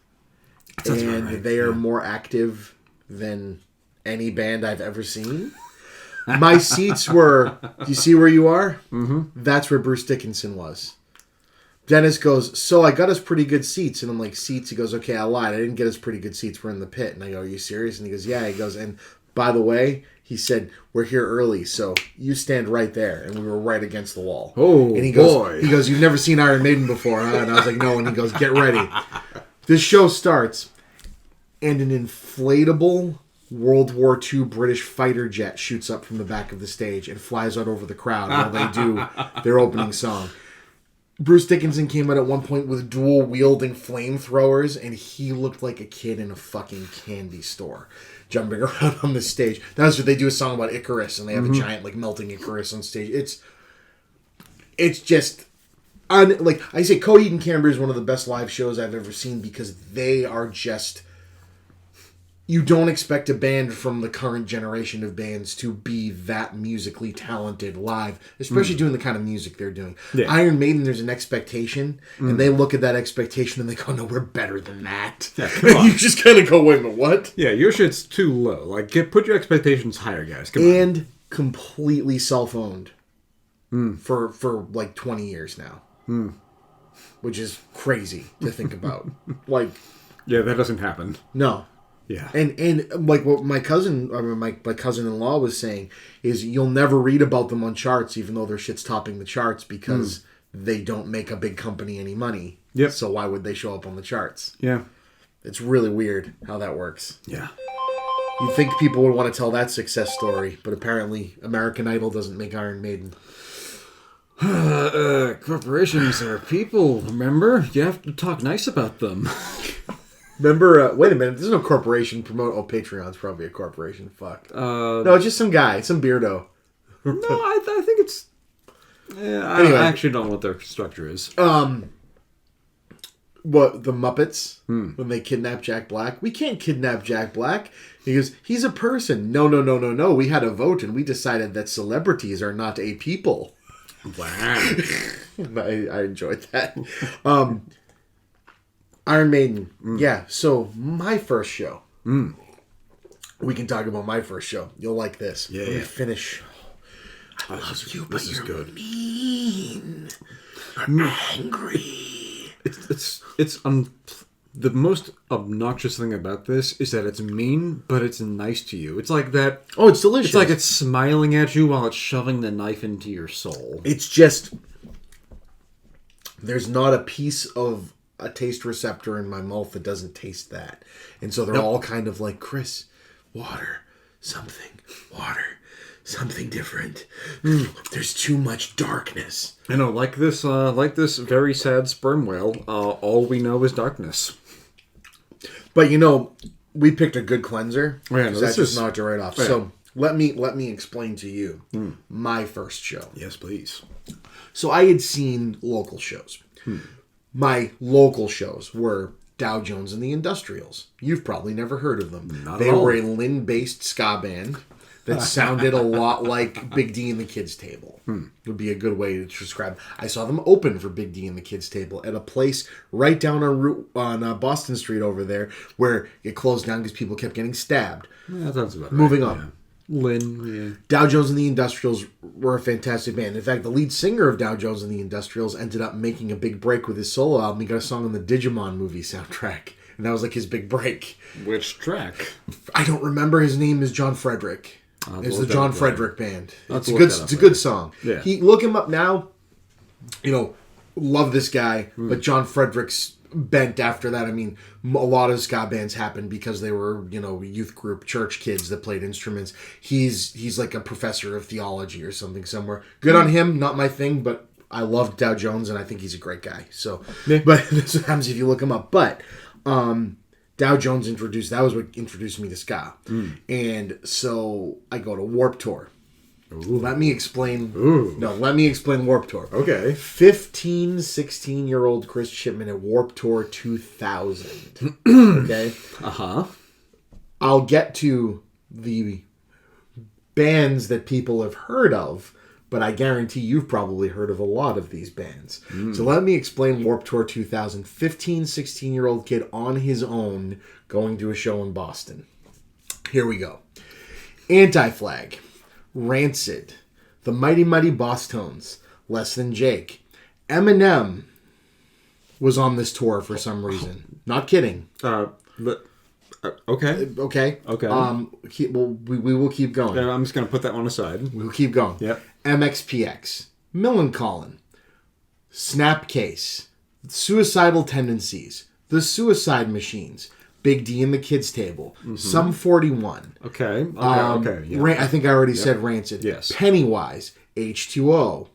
and right. they are more active than any band I've ever seen. My seats were. Do you see where you are? Mm-hmm. That's where Bruce Dickinson was. Dennis goes, so I got us pretty good seats. And I'm like, seats? He goes, okay, I lied. I didn't get us pretty good seats. We're in the pit. And I go, are you serious? And he goes, yeah. He goes, and by the way, he said, we're here early, so you stand right there. And we were right against the wall. Oh, and he goes, boy. He goes, you've never seen Iron Maiden before, huh? And I was like, no. And he goes, get ready. This show starts, and an inflatable World War II British fighter jet shoots up from the back of the stage and flies out over the crowd while they do their opening song. Bruce Dickinson came out at one point with dual-wielding flamethrowers, and he looked like a kid in a fucking candy store, jumping around on the stage. That's what they do, a song about Icarus, and they have a giant, melting Icarus on stage. It's just... like I say, Coheed and Cambria is one of the best live shows I've ever seen because they are just... You don't expect a band from the current generation of bands to be that musically talented live, especially doing the kind of music they're doing. Yeah. Iron Maiden, there's an expectation, and they look at that expectation and they go, no, we're better than that. Yeah, come on. You just kind of go, wait a minute, what? Yeah, your shit's too low. Like, put your expectations higher, guys. Come on. And completely self-owned for 20 years now. Which is crazy to think about. Yeah, that doesn't happen. No. Yeah. And like what my cousin-in-law was saying is you'll never read about them on charts even though their shit's topping the charts because they don't make a big company any money. Yep. So why would they show up on the charts? Yeah. It's really weird how that works. Yeah. You'd think people would want to tell that success story, but apparently American Idol doesn't make Iron Maiden. Corporations are people, remember? You have to talk nice about them. Remember, wait a minute, there's no corporation promote. Oh, Patreon's probably a corporation. Fuck. No, it's just some guy, some beardo. No, I think it's... Yeah, Anyway. I actually don't know what their structure is. What, the Muppets, when they kidnap Jack Black? We can't kidnap Jack Black. He goes, he's a person. No. We had a vote and we decided that celebrities are not a people. Wow. I enjoyed that. Iron Maiden. Yeah, so my first show. We can talk about my first show. You'll like this. Yeah, Let me yeah. finish. I love you, but this is you're good. mean. You're angry. The most obnoxious thing about this is that it's mean, but it's nice to you. It's like that. Oh, it's delicious. It's like it's smiling at you while it's shoving the knife into your soul. It's just... There's not a piece of a taste receptor in my mouth that doesn't taste that. And so they're all kind of like, Chris, water, something different. There's too much darkness. I know, like this very sad sperm whale. All we know is darkness. But we picked a good cleanser. Oh, yeah, no, because this that just is- knocked it right off. yeah. So let me explain to you my first show. Yes, please. So I had seen local shows. My local shows were Dow Jones and the Industrials. You've probably never heard of them. Not They at all. were a Lynn-based ska band that sounded a lot like Big D and the Kids Table. Would be a good way to describe. I saw them open for Big D and the Kids Table at a place right down on Boston Street over there where it closed down because people kept getting stabbed. Yeah, that sounds about right. Moving on. Yeah. Lynn, yeah. Dow Jones and the Industrials were a fantastic band. In fact, the lead singer of Dow Jones and the Industrials ended up making a big break with his solo album. He got a song on the Digimon movie soundtrack. And that was like his big break. Which track? I don't remember. His name is John Frederick. It's the John up Frederick Band. It's a look good. that up It's a good song. Yeah. Look him up now. Love this guy, but John Frederick's bent after that. I mean, a lot of ska bands happened because they were youth group church kids that played instruments. He's like a professor of theology or something somewhere. Good on him. Not my thing, but I love Dow Jones and I think he's a great guy. So, Yeah. but that's what happens if you look him up. But Dow Jones that was what introduced me to ska. And so I go to Warped Tour. Let me explain. Let me explain Warped Tour. Okay. 15, 16-year-old Chris Chipman at Warped Tour 2000. Okay? Uh-huh. I'll get to the bands that people have heard of, but I guarantee you've probably heard of a lot of these bands. So let me explain Warped Tour 2000. 15, 16-year-old kid on his own going to a show in Boston. Here we go. Anti-Flag. Rancid, the Mighty Mighty Boss Tones, Less Than Jake. Eminem was on this tour for some reason. Not kidding. Okay. Okay. We will keep going. Yeah, I'm just going to put that one aside. We'll keep going. Yep. MXPX, Millencolin, Snapcase, Suicidal Tendencies, The Suicide Machines, Big D and the Kids Table, Sum 41. Okay. Yeah. I think I already said Rancid. Yes. Pennywise, H2O,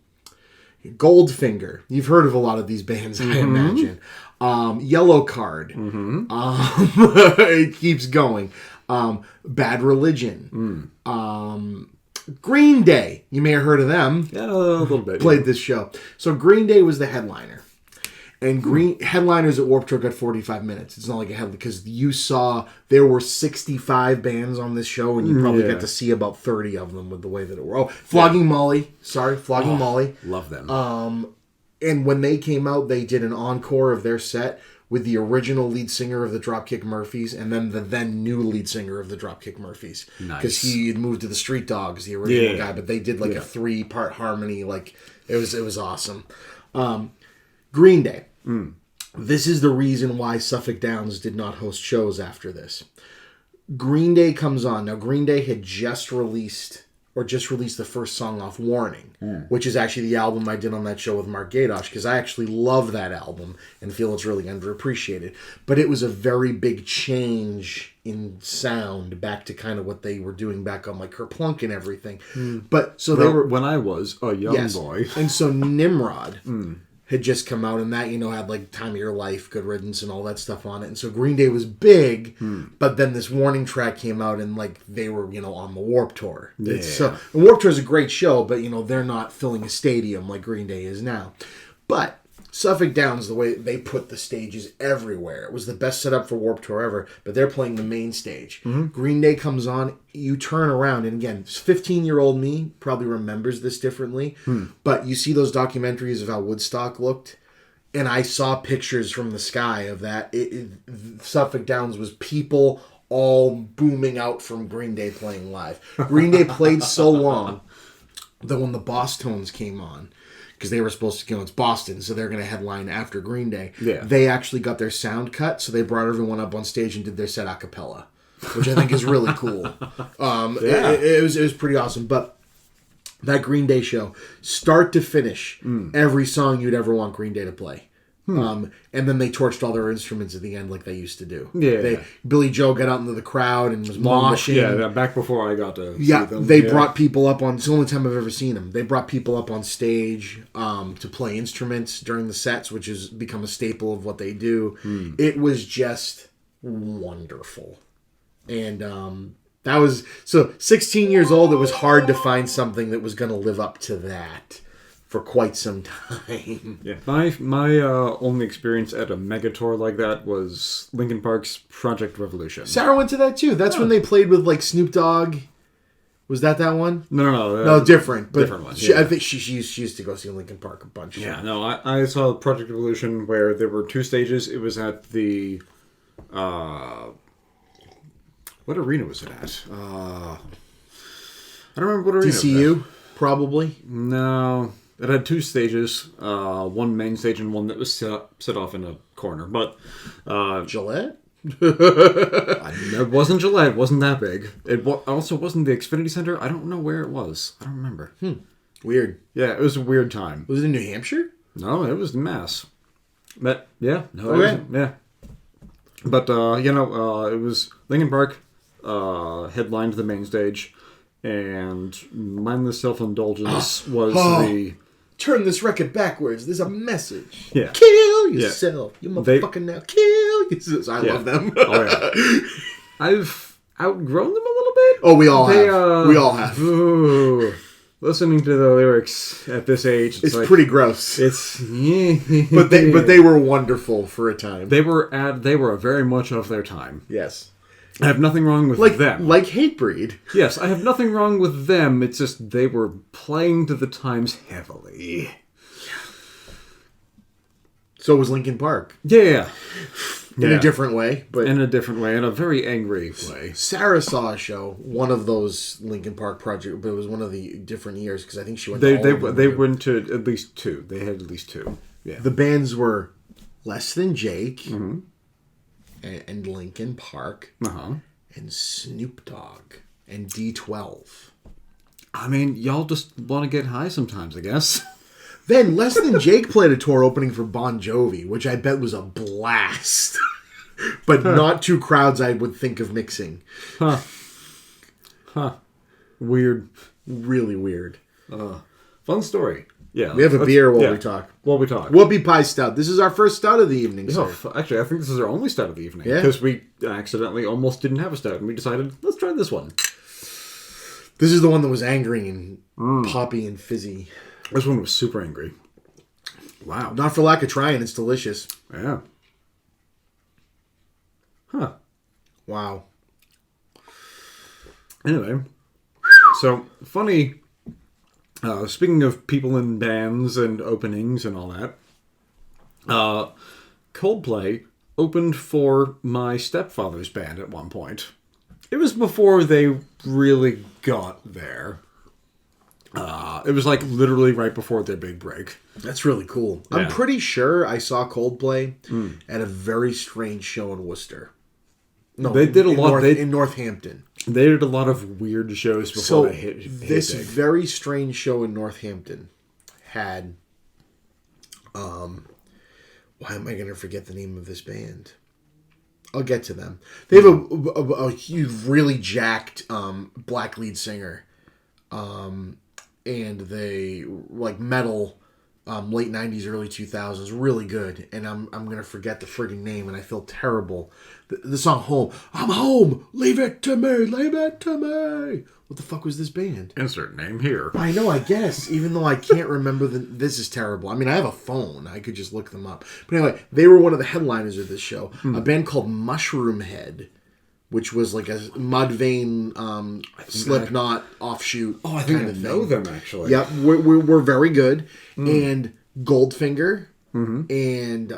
Goldfinger. You've heard of a lot of these bands, I imagine. Yellow Card. It keeps going. Bad Religion. Green Day. You may have heard of them. Yeah, a little bit. Played this show. So Green Day was the headliner. And headliners at Warped Tour got 45 minutes. It's not like a headline, because you saw there were 65 bands on this show, and you probably got to see about 30 of them with the way that it were. Oh, Flogging Molly. Sorry, Flogging Molly. Love them. And when they came out, they did an encore of their set with the original lead singer of the Dropkick Murphys, and then the then new lead singer of the Dropkick Murphys. Nice. Because he had moved to the Street Dogs, the original guy, but they did like a 3-part harmony. Like it was awesome. Green Day. This is the reason why Suffolk Downs did not host shows after this. Green Day comes on. Now, Green Day had just released the first song off Warning, which is actually the album I did on that show with Mark Gaydosh, because I actually love that album and feel it's really underappreciated. But it was a very big change in sound back to kind of what they were doing back on like Kerplunk and everything. But so they were when I was a young boy. And so Nimrod had just come out, and that, had like Time of Your Life, Good Riddance, and all that stuff on it. And so Green Day was big, but then this Warning track came out, and like they were, on the Warped Tour. Yeah. So the Warped Tour is a great show, but they're not filling a stadium like Green Day is now. But Suffolk Downs, the way they put the stages everywhere, it was the best setup for Warped Tour ever, but they're playing the main stage. Green Day comes on, you turn around, and again, 15-year-old me probably remembers this differently, but you see those documentaries of how Woodstock looked, and I saw pictures from the sky of that. Suffolk Downs was people all booming out from Green Day playing live. Green Day played so long that when the Boss Tones came on, because they were supposed to, it's Boston, so they're going to headline after Green Day. Yeah. They actually got their sound cut, so they brought everyone up on stage and did their set a cappella, which I think is really cool. It was pretty awesome. But that Green Day show, start to finish, every song you'd ever want Green Day to play. And then they torched all their instruments at the end like they used to do. Yeah. Billy Joe got out into the crowd and was moshing. Yeah, back before I got to see them. They brought people up on... It's the only time I've ever seen them. They brought people up on stage to play instruments during the sets, which has become a staple of what they do. It was just wonderful. And that was... So, 16 years old, it was hard to find something that was going to live up to that for quite some time. Yeah, my only experience at a mega tour like that was Linkin Park's Project Revolution. Sarah went to that too. That's when they played with like Snoop Dogg. Was that one? No, different. But different one. I think she used to go see Linkin Park a bunch. Yeah, no, I saw Project Revolution where there were 2 stages. It was at the what arena was it at? I don't remember what arena. DCU, probably. No. It had 2 stages, one main stage and one that was set off in a corner. But Gillette? It wasn't Gillette. It wasn't that big. It also wasn't the Xfinity Center. I don't know where it was. I don't remember. Weird. Yeah, it was a weird time. Was it in New Hampshire? No, it was Mass. But yeah, no, okay. Yeah. But it was Linkin Park headlined the main stage, and mindless self-indulgence was the... Turn this record backwards. There's a message. Yeah. Kill yourself. You motherfucker now. Kill I love them. Oh, yeah. I've outgrown them a little bit. Oh, we all have. We all have. Ooh, listening to the lyrics at this age, It's like, pretty gross. It's but they were wonderful for a time. they were very much of their time. Yes. I have nothing wrong with them. Like Hatebreed. Yes, I have nothing wrong with them. It's just they were playing to the times heavily. So was Linkin Park. Yeah. In a different way. But in a different way, in a very angry way. Sarah saw a show, one of those Linkin Park projects, but it was one of the different years because I think she went to all of them. They went to at least two. They had at least two. Yeah. The bands were Less Than Jake and Linkin Park and Snoop Dogg and D12. I mean, y'all just want to get high sometimes, I guess. Then Less Than Jake played a tour opening for Bon Jovi, which I bet was a blast. But not two crowds I would think of mixing. Weird. Really weird. Fun story. Yeah. We have a beer while we talk. While we talk. Whoopie Pie Stout. This is our first stout of the evening, sir. Actually, I think this is our only stout of the evening. Yeah. Because we accidentally almost didn't have a stout, and we decided, let's try this one. This is the one that was angry and poppy and fizzy. This one was super angry. Wow. Not for lack of trying, it's delicious. Yeah. Huh. Wow. Anyway. So, funny. Speaking of people in bands and openings and all that. Coldplay opened for my stepfather's band at one point. It was before they really got there. It was like literally right before their big break. That's really cool. Yeah. I'm pretty sure I saw Coldplay at a very strange show in Worcester. No, They did a lot. in Northampton. They did a lot of weird shows before So they hit this big. very strange show in Northampton had, why am I going to forget the name of this band? I'll get to them. They have a huge, really jacked black lead singer, and they like metal. Late 90s, early 2000s, really good. And I'm going to forget the friggin' name, and I feel terrible. The song Home. I'm home! Leave it to me! Leave it to me! What the fuck was this band? Insert name here. I know, I guess. Even though I can't remember this is terrible. I mean, I have a phone. I could just look them up. But anyway, they were one of the headliners of this show. A band called Mushroom Head, which was like a Mudvayne Slipknot offshoot. Oh, I think kind I of know thing. them, actually. Yep, we're very good. And Goldfinger and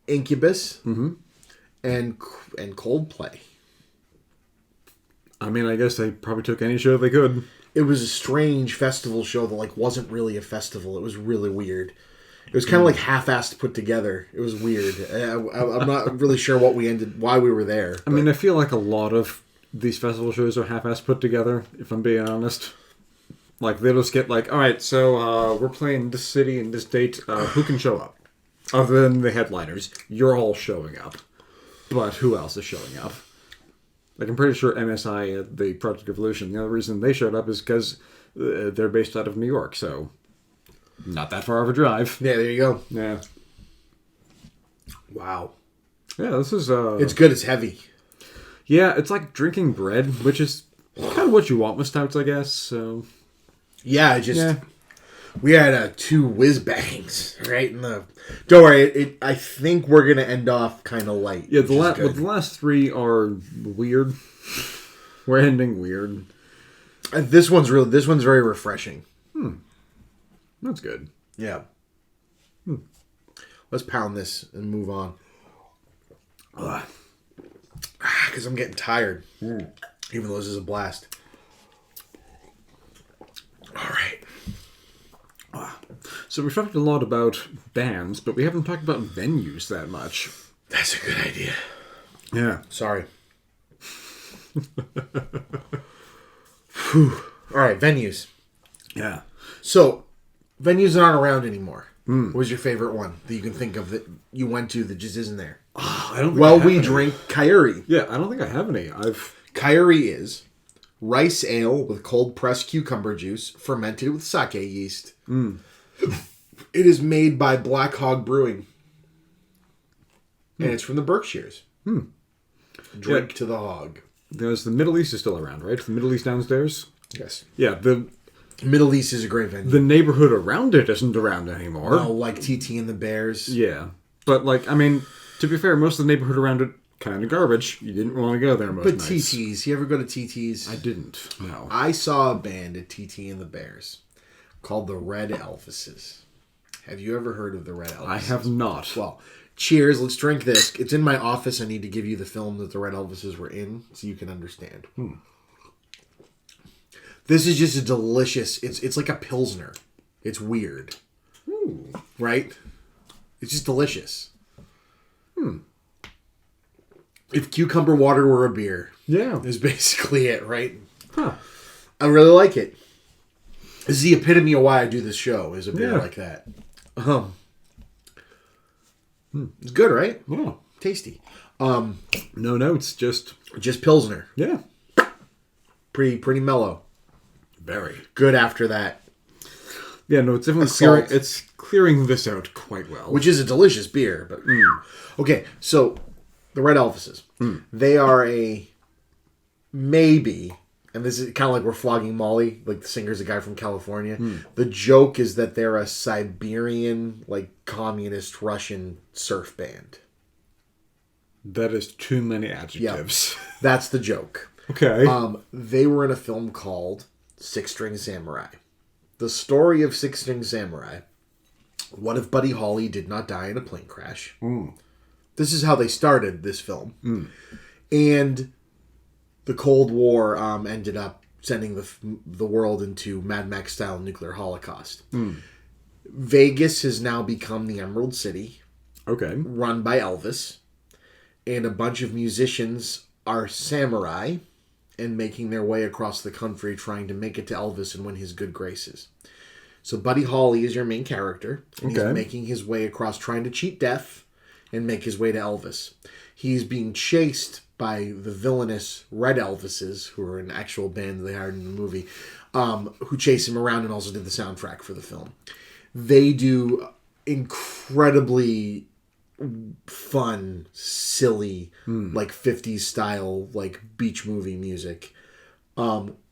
Incubus and Coldplay. I mean, I guess they probably took any show they could. It was a strange festival show that like wasn't really a festival. It was really weird. It was kind of like half-assed put together. It was weird. I'm not really sure why we were there. I mean, I feel like a lot of these festival shows are half-assed put together, if I'm being honest. Like, they'll just get like, all right, so we're playing this city and this date. Who can show up? Other than the headliners. You're all showing up. But who else is showing up? Like, I'm pretty sure MSI at the Project Evolution, the other reason they showed up is because they're based out of New York, so not that far of a drive. Yeah, there you go. Yeah. Wow. Yeah, this is... It's good. It's heavy. Yeah, it's like drinking bread, which is kind of what you want with stouts, I guess, so... Yeah, we had 2 whiz bangs right in the. Don't worry, I think we're gonna end off kind of light. Yeah, the last 3 are weird. We're ending weird. This one's very refreshing. That's good. Yeah. Let's pound this and move on. Because I'm getting tired, even though this is a blast. All right. So we've talked a lot about bands, but we haven't talked about venues that much. That's a good idea. Yeah. Sorry. All right, venues. Yeah. So, venues aren't around anymore. What was your favorite one that you can think of that you went to that just isn't there? I don't think Well, I have we any. drink Kyrie. Yeah, I don't think I have any. Kyrie is rice ale with cold pressed cucumber juice fermented with sake yeast. It is made by Black Hog Brewing. and it's from the Berkshires. Drink to the hog. There's the Middle East is still around, right? The Middle East downstairs? Yes. Yeah, the Middle East is a great venue. the neighborhood around it isn't around anymore. No, like TT and the Bears. Yeah. But, like, I mean, to be fair, most of the neighborhood around it, kind of garbage. You didn't want to go there most But nights. TT's, you ever go to TT's? I didn't, no. I saw a band at TT and the Bears called the Red Elvises. Have you ever heard of the Red Elvises? I have not. Well, cheers. Let's drink this. It's in my office. I need to give you the film that the Red Elvises were in so you can understand. This is just a delicious... It's like a Pilsner. It's weird. Ooh. Right? It's just delicious. If cucumber water were a beer, Yeah. is basically it, right? Huh. I really like it. This is the epitome of why I do this show, is a beer Yeah. like that. It's good, right? Yeah. Tasty. No notes, just... Just Pilsner. Yeah. Pretty mellow. Very. Good after that. Yeah, no, it's definitely Assault. it's clearing this out quite well. Which is a delicious beer. But okay, so the Red Elvises. They are a maybe, and this is kind of like we're flogging Molly, like the singer's a guy from California. The joke is that they're a Siberian, like communist Russian surf band. That is too many adjectives. That's the joke. Okay. They were in a film called Six String Samurai. The story of Six String Samurai. What if Buddy Holly did not die in a plane crash? This is how they started this film. And the Cold War ended up sending the world into Mad Max-style nuclear holocaust. Vegas has now become the Emerald City, Okay. run by Elvis. And a bunch of musicians are samurai and making their way across the country trying to make it to Elvis and win his good graces. So Buddy Holly is your main character. And he's making his way across trying to cheat death and make his way to Elvis. He's being chased by the villainous Red Elvises, who are an actual band they hired in the movie, who chase him around and also did the soundtrack for the film. They do incredibly fun, silly, like 50s style, like beach movie music.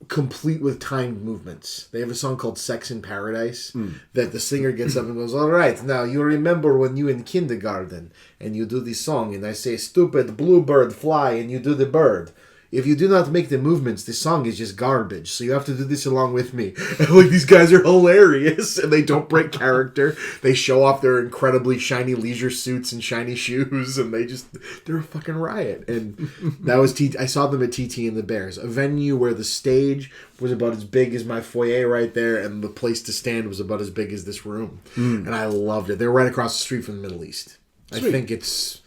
Complete with timed movements. They have a song called Sex in Paradise that the singer gets up and goes, all right, now you remember when you in kindergarten and you do this song and I say, stupid bluebird fly and you do the bird. If you do not make the movements, the song is just garbage. So you have to do this along with me. And like these guys are hilarious and they don't break character. They show off their incredibly shiny leisure suits and shiny shoes and they're a fucking riot. And that was I saw them at TT and the Bears, a venue where the stage was about as big as my foyer right there and the place to stand was about as big as this room. And I loved it. They're right across the street from the Middle East. Sweet. I think it's...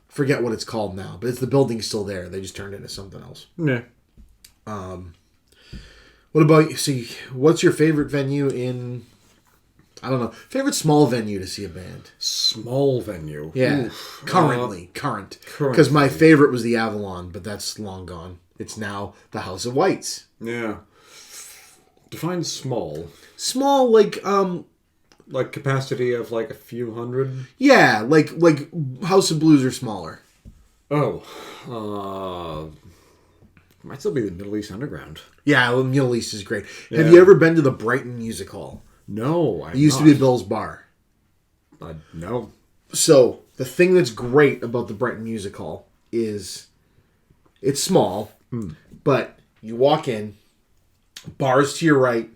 forget what it's called now, but the building's still there. They just turned it into something else. Yeah. What about you? See, what's your favorite venue in... I don't know. Favorite small venue to see a band? Small venue. Yeah. Oof. Current. Because my favorite was the Avalon, but that's long gone. It's now the House of Whites. Yeah. Define small. Small, like, Like capacity of like a few hundred? yeah, like House of Blues are smaller. Oh. Might still be the Middle East Underground. Yeah, well, Middle East is great. Yeah. Have you ever been to the Brighton Music Hall? No, It used to be Bill's Bar. No. So, the thing that's great about the Brighton Music Hall is it's small, but you walk in, bars to your right,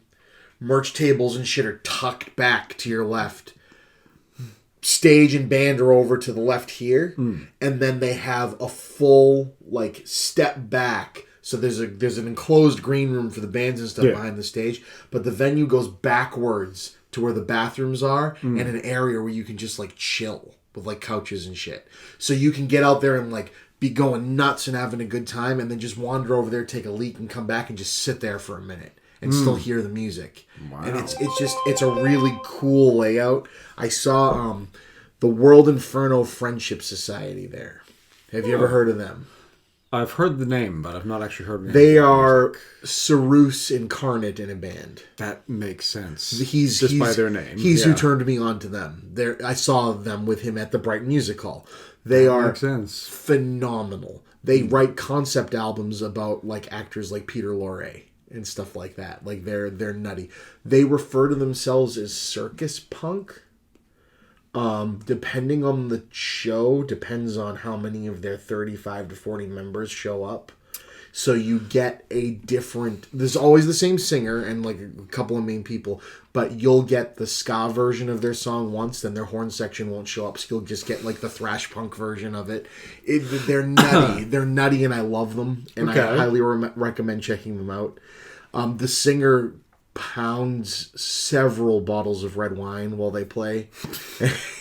merch tables and shit are tucked back to your left. Stage and band are over to the left here, and then they have a full like step back. So there's an enclosed green room for the bands and stuff behind the stage, but the venue goes backwards to where the bathrooms are and an area where you can just like chill with like couches and shit. So you can get out there and like be going nuts and having a good time, and then just wander over there, take a leak, and come back and just sit there for a minute. And still hear the music. Wow. And it's a really cool layout. I saw the World Inferno Friendship Society there. Have you ever heard of them? I've heard the name, but I've not actually heard of They are Cyrus incarnate in a band. That makes sense. He's just by their name. He's who turned me on to them. I saw them with him at the Brighton Music Hall. They are makes sense. phenomenal. They write concept albums about like actors like Peter Lorre and stuff like that. Like they're nutty. They refer to themselves as circus punk. Depending on the show, depends on how many of their 35 to 40 members show up. So you get a different... There's always the same singer and like a couple of main people, but you'll get the ska version of their song once, then their horn section won't show up, so you'll just get like the thrash punk version of it. They're nutty. They're nutty and I love them, and I highly recommend checking them out. The singer pounds several bottles of red wine while they play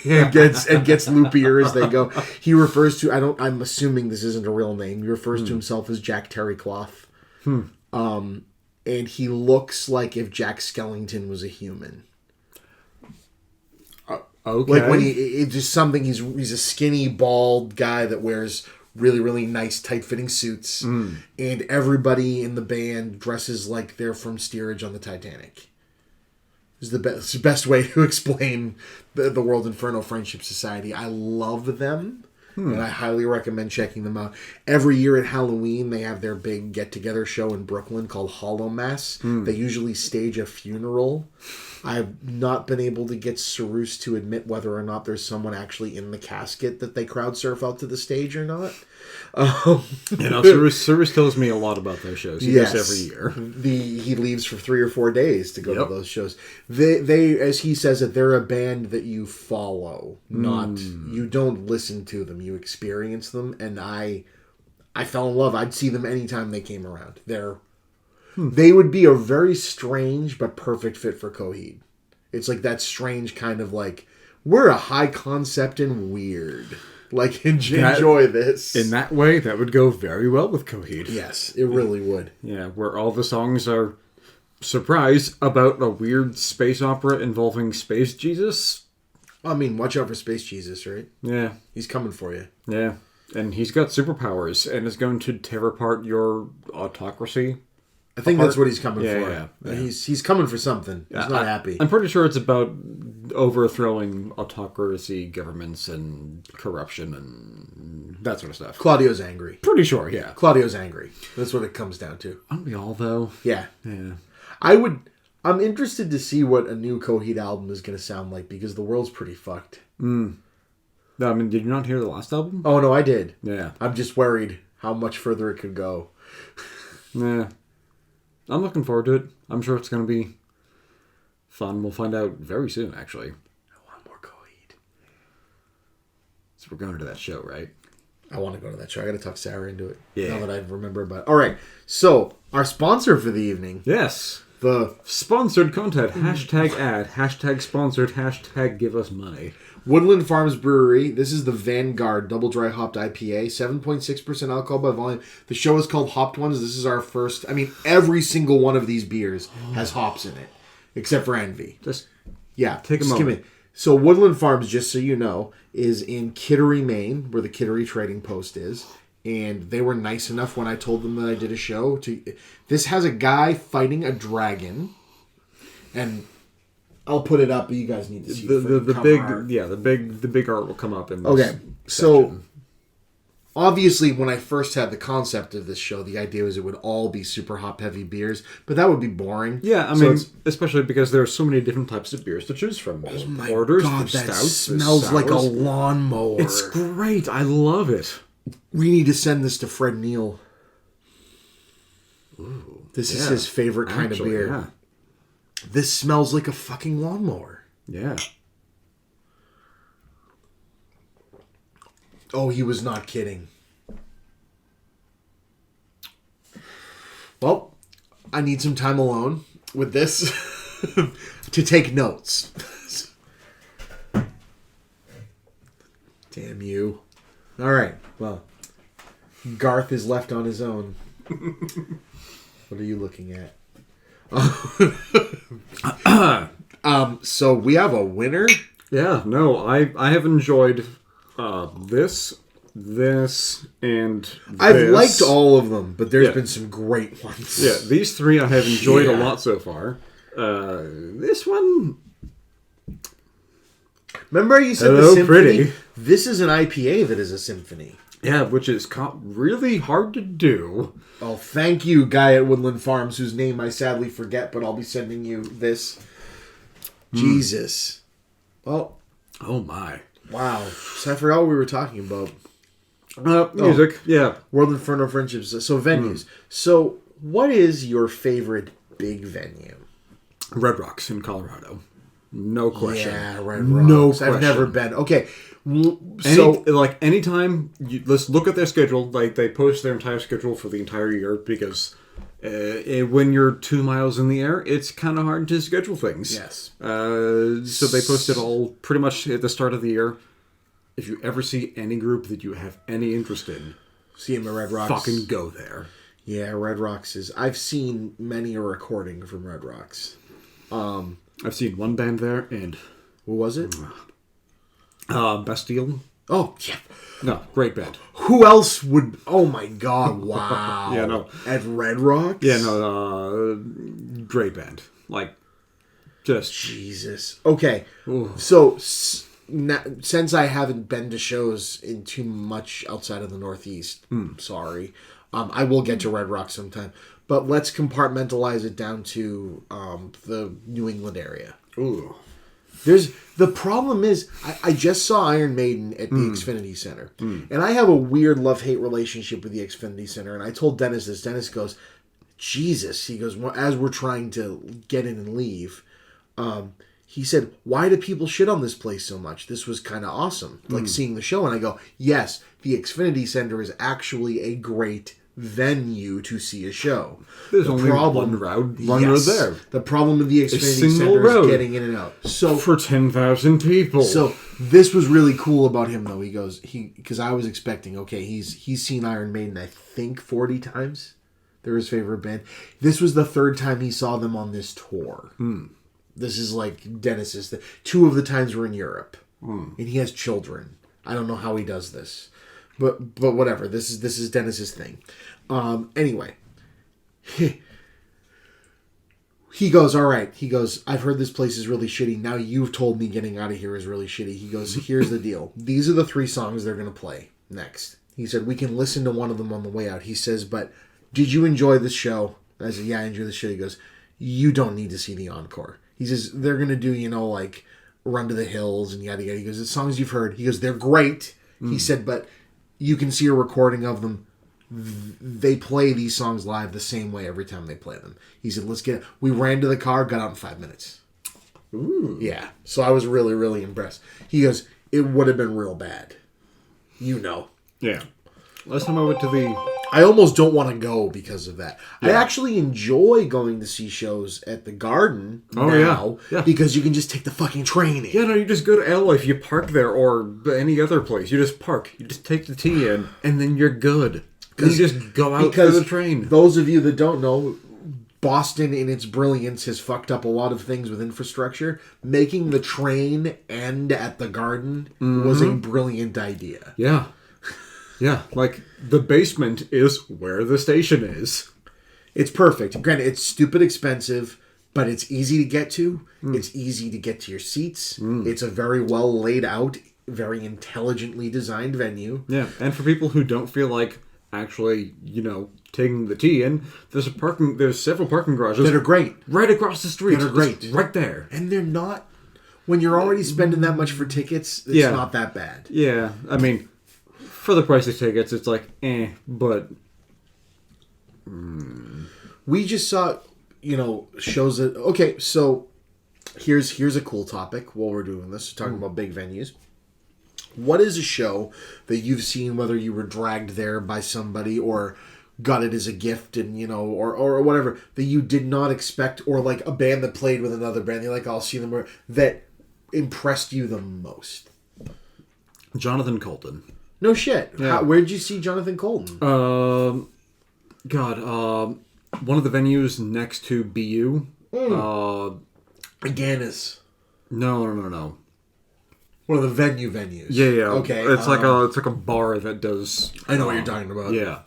and gets loopier as they go. He refers to, I'm assuming this isn't a real name, he refers to himself as Jack Terrycloth. And he looks like if Jack Skellington was a human. Okay. Like when it's just something, he's a skinny bald guy that wears really, really nice, tight-fitting suits. And everybody in the band dresses like they're from steerage on the Titanic. Is the best way to explain the World Inferno Friendship Society. I love them, and I highly recommend checking them out. Every year at Halloween, they have their big get-together show in Brooklyn called Hollow Mass. They usually stage a funeral. I've not been able to get Cyrus to admit whether or not there's someone actually in the casket that they crowd surf out to the stage or not. Cyrus tells me a lot about those shows. He does every year. He leaves for 3 or 4 days to go to those shows. They, as he says it, they're a band that you follow, not you don't listen to them. You experience them, and I fell in love. I'd see them anytime they came around. They would be a very strange but perfect fit for Coheed. It's like that strange kind of like, we're a high concept and weird. Like, enjoy this. In that way, that would go very well with Coheed. Yes, it really would. Yeah, where all the songs are, surprise, about a weird space opera involving Space Jesus. I mean, watch out for Space Jesus, right? Yeah. He's coming for you. Yeah. And he's got superpowers and is going to tear apart your autocracy. I think that's what he's coming for. Yeah. He's coming for something. He's not happy. I'm pretty sure it's about overthrowing autocracy governments and corruption and that sort of stuff. Claudio's angry. Pretty sure, yeah. Claudio's angry. That's what it comes down to. Aren't we all, though? Yeah. Yeah. I'm interested to see what a new Coheed album is going to sound like, because the world's pretty fucked. No, I mean, did you not hear the last album? Oh, no, I did. Yeah. I'm just worried how much further it could go. Yeah. I'm looking forward to it. I'm sure it's going to be fun. We'll find out very soon, actually. I want more Coheed. So we're going to that show, right? I want to go to that show. I got to talk Sarah into it. Yeah. Now that I remember about it. All right. So, our sponsor for the evening. Yes. The sponsored content. Hashtag ad. Hashtag sponsored. Hashtag give us money. Woodland Farms Brewery. This is the Vanguard Double Dry Hopped IPA. 7.6% alcohol by volume. The show is called Hopped Ones. This is our first. I mean, every single one of these beers has hops in it. Except for Envy. Just take a moment. So Woodland Farms, just so you know, is in Kittery, Maine, where the Kittery Trading Post is. And they were nice enough when I told them that I did a show. This has a guy fighting a dragon. And I'll put it up, but you guys need to see the big art. Yeah, the big art will come up in this section. So obviously when I first had the concept of this show, the idea was it would all be super hop heavy beers, but that would be boring. Yeah, I mean, especially because there are so many different types of beers to choose from. There's porters, God, there's that stouts, smells like a lawnmower. It's great. I love it. We need to send this to Fred Neal. Ooh, this is his favorite kind of beer. Yeah. This smells like a fucking lawnmower. Yeah. Oh, he was not kidding. Well, I need some time alone with this to take notes. Damn you. All right. Well, Garth is left on his own. What are you looking at? So we have a winner. Yeah, no, I have enjoyed this, and I've liked all of them, but there's been some great ones. Yeah, these three I have enjoyed a lot so far. This one, remember you said the symphony? pretty. This is an IPA that is a symphony. Yeah, which is really hard to do. Oh, thank you, guy at Woodland Farms, whose name I sadly forget, but I'll be sending you this. Jesus. Oh. Oh, my. Wow. So I forgot what we were talking about. Music, yeah. World Inferno Friendships. So venues. So what is your favorite big venue? Red Rocks in Colorado. No question. Yeah, Red Rocks. No question. I've never been. Okay. So anytime let's look at their schedule. Like they post their entire schedule for the entire year because when you're 2 miles in the air, it's kind of hard to schedule things. Yes. So they post it all pretty much at the start of the year. If you ever see any group that you have any interest in, see him at Red Rocks. Fucking go there. Yeah, Red Rocks is. I've seen many a recording from Red Rocks. I've seen one band there, and what was it? Bastille. Oh, yeah. No, great band. Who else would... Oh, my God. Wow. Yeah, no. At Red Rocks? Yeah, no, great band. Like, just... Jesus. Okay. Ooh. So, since I haven't been to shows in too much outside of the Northeast, sorry, I will get to Red Rocks sometime. But let's compartmentalize it down to the New England area. Ooh. The problem is, I just saw Iron Maiden at the Xfinity Center. And I have a weird love-hate relationship with the Xfinity Center. And I told Dennis this. Dennis goes, Jesus. He goes, well, as we're trying to get in and leave, he said, why do people shit on this place so much? This was kind of awesome. Like seeing the show. And I go, yes, the Xfinity Center is actually a great venue to see a show. There's only one road there. The problem with the Xfinity Center is getting in and out. So for 10,000 people. So this was really cool about him, though. He goes, because I was expecting, okay, he's seen Iron Maiden, I think 40 times. They're his favorite band. This was the third time he saw them on this tour. This is like Dennis's. 2 of the times were in Europe, and he has children. I don't know how he does this. But whatever. This is Dennis's thing. Anyway, he goes, all right. He goes, I've heard this place is really shitty. Now you've told me getting out of here is really shitty. He goes, here's the deal. These are the 3 songs they're going to play next. He said, we can listen to one of them on the way out. He says, but did you enjoy the show? I said, yeah, I enjoyed the show. He goes, you don't need to see the encore. He says, they're going to do, like Run to the Hills and yada yada. He goes, it's songs you've heard. He goes, they're great. He said, but you can see a recording of them. They play these songs live the same way every time they play them. He said, let's get it. We ran to the car, got out in 5 minutes. Ooh. Yeah. So I was really, really impressed. He goes, it would have been real bad. Yeah. Last time I went to the... I almost don't want to go because of that. Yeah. I actually enjoy going to see shows at the Garden now because you can just take the fucking train in. Yeah, no, you just go to Aloy if you park there or any other place. You just park. You just take the tea in and then you're good. You just go out to the train. Those of you that don't know, Boston in its brilliance has fucked up a lot of things with infrastructure. Making the train end at the Garden was a brilliant idea. Yeah. Yeah, like, the basement is where the station is. It's perfect. Granted, it's stupid expensive, but it's easy to get to. It's easy to get to your seats. It's a very well laid out, very intelligently designed venue. Yeah, and for people who don't feel like actually, taking the tea in, there's several parking garages that are great. Right across the street. That are great. Right there. And they're not... When you're already spending that much for tickets, it's not that bad. Yeah, I mean... For the price of tickets, it's like, but... We just saw, shows that... Okay, so here's a cool topic while we're doing this. We're talking about big venues. What is a show that you've seen, whether you were dragged there by somebody or got it as a gift and, or whatever, that you did not expect, or like a band that played with another band, you're like, I'll see them, that impressed you the most? Jonathan Colton. No shit. Yeah. Where'd you see Jonathan Colton? One of the venues next to BU. Aganis. No. One of the venues. Yeah. Okay. It's like a bar that does. I know what you're talking about. Yeah.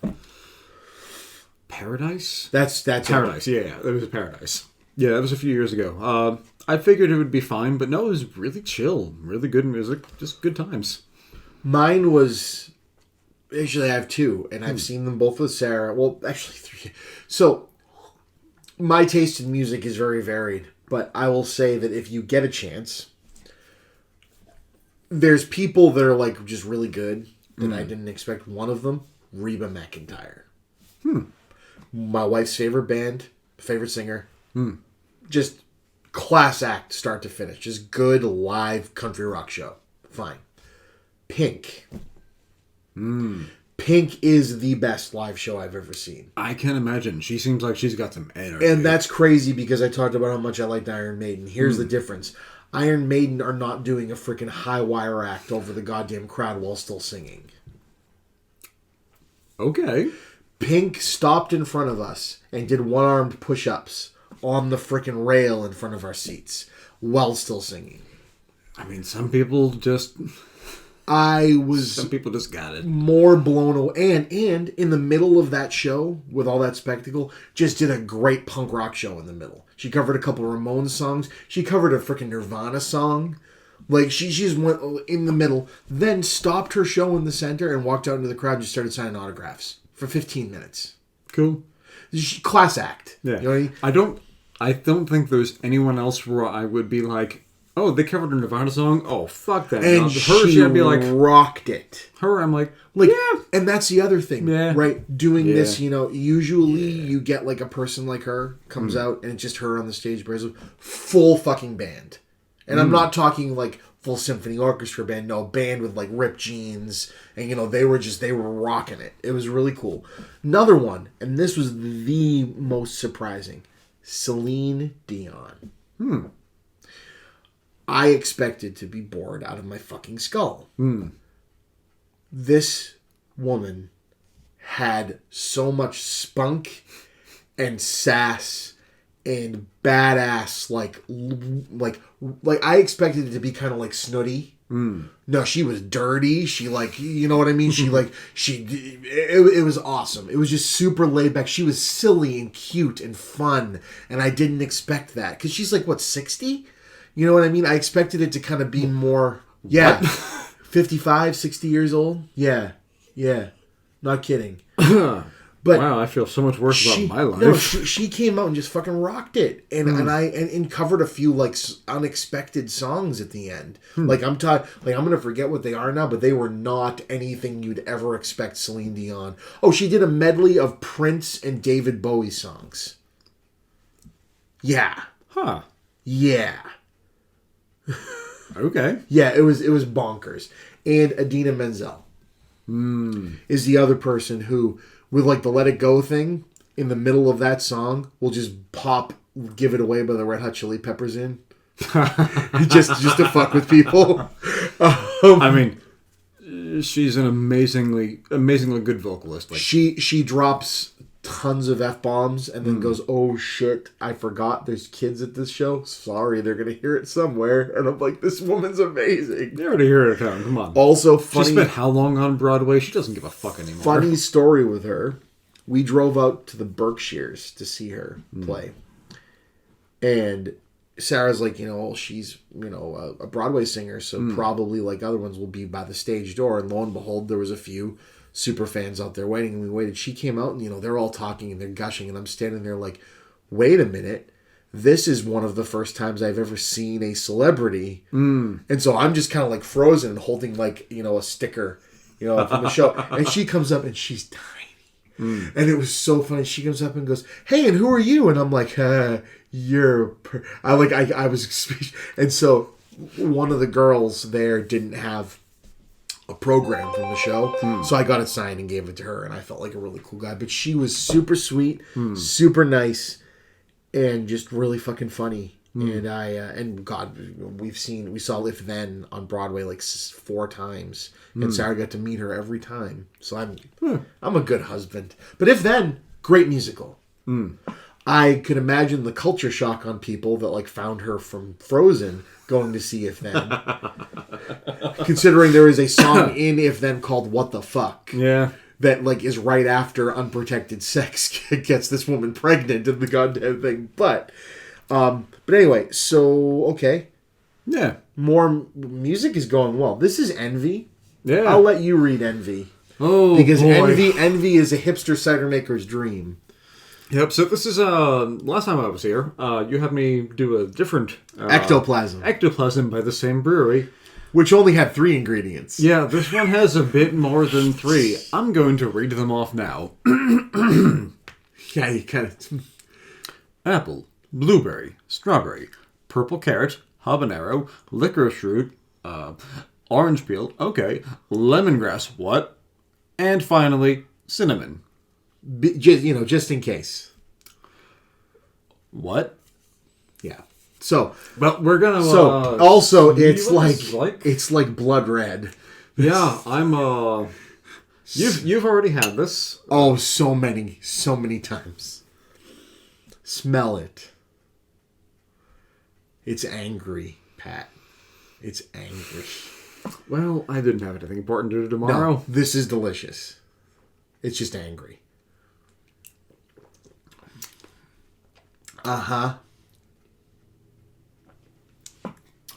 Paradise. That's Paradise. Yeah, it was a Paradise. Yeah, that was a few years ago. I figured it would be fine, but no, it was really chill, really good music, just good times. Mine was... Actually, I have two, and I've seen them both with Sarah. Well, actually, three. So, my taste in music is very varied, but I will say that if you get a chance, there's people that are, like, just really good that I didn't expect. One of them, Reba McEntire. My wife's favorite band, favorite singer. Just class act, start to finish. Just good live country rock show. Fine. Pink. Pink is the best live show I've ever seen. I can imagine. She seems like she's got some energy. And that's crazy because I talked about how much I liked Iron Maiden. Here's the difference. Iron Maiden are not doing a freaking high wire act over the goddamn crowd while still singing. Okay. Pink stopped in front of us and did one-armed push-ups on the freaking rail in front of our seats while still singing. I mean, some people just I some was people just got it. more blown away. And in the middle of that show, with all that spectacle, just did a great punk rock show in the middle. She covered a couple Ramones songs. She covered a freaking Nirvana song. Like, she just went in the middle, then stopped her show in the center and walked out into the crowd and just started signing autographs for 15 minutes. Cool. Class act. Yeah. You know what I mean? I don't think there's anyone else where I would be like, oh, they covered a Nirvana song? Oh, fuck that. And I'd be like, rocked it. her, I'm like, yeah. And that's the other thing, Yeah. right? Doing Yeah. this, usually you get like a person like her comes out and it's just her on the stage, but it's a full fucking band. And I'm not talking like full symphony orchestra band, no, band with like ripped jeans. And, they were rocking it. It was really cool. Another one, and this was the most surprising, Celine Dion. I expected to be bored out of my fucking skull. This woman had so much spunk and sass and badass, like I expected it to be kind of like Snooty. No, she was dirty. She you know what I mean? It was awesome. It was just super laid back. She was silly and cute and fun, and I didn't expect that because she's like, what, 60? You know what I mean? I expected it to kind of be more, 55, 60 years old. Yeah, not kidding. But wow, I feel so much worse about my life. No, she came out and just fucking rocked it, and covered a few like unexpected songs at the end. Like I'm gonna forget what they are now, but they were not anything you'd ever expect Celine Dion. Oh, she did a medley of Prince and David Bowie songs. Yeah. Huh. Yeah. Okay. Yeah, it was bonkers. And Idina Menzel is the other person who, with like the Let It Go thing, in the middle of that song, will just Give It Away by the Red Hot Chili Peppers in. just to fuck with people. I mean, she's an amazingly good vocalist. Like, she drops tons of F-bombs and then goes, oh shit, I forgot there's kids at this show. Sorry, they're going to hear it somewhere. And I'm like, this woman's amazing. you already hear it at home. Come on. Also funny. She spent how long on Broadway? She doesn't give a fuck anymore. Funny story with her. We drove out to the Berkshires to see her play. And Sarah's like, she's, a Broadway singer, so probably like other ones will be by the stage door. And lo and behold, there was a few super fans out there waiting, and we waited. She came out and, they're all talking and they're gushing, and I'm standing there like, wait a minute. This is one of the first times I've ever seen a celebrity. And so I'm just kind of like frozen and holding like, a sticker, from the show. And she comes up and she's tiny. And it was so funny. She comes up and goes, hey, and who are you? And I'm like, I was speech. And so one of the girls there didn't have a program from the show. So I got it signed and gave it to her, and I felt like a really cool guy. But she was super sweet, super nice, and just really fucking funny. And God, we saw If Then on Broadway like 4 times, and Sarah got to meet her every time. So I'm a good husband. But If Then, great musical. I could imagine the culture shock on people that like found her from Frozen going to see If Then. Considering there is a song in If Then called What the Fuck. Yeah. That like is right after unprotected sex gets this woman pregnant and the goddamn thing. But anyway, so okay. Yeah. More music is going well. This is Envy. Yeah. I'll let you read Envy. Oh, Because boy. Envy is a hipster cider maker's dream. Yep, so this is, last time I was here, you had me do a different... Ectoplasm. Ectoplasm by the same brewery. Which only had 3 ingredients. Yeah, this one has a bit more than 3. I'm going to read them off now. Yeah, you kind of... Apple, blueberry, strawberry, purple carrot, habanero, licorice root, orange peel, okay, lemongrass, what? And finally, cinnamon. Just in case. What? Yeah. So, Well, we're gonna. also, see it's what like, this is like. it's like blood red. Yeah, I'm. You've already had this. Oh, so many times. Smell it. It's angry, Pat. It's angry. Well, I didn't have anything important to do tomorrow. No, this is delicious. It's just angry. Uh-huh.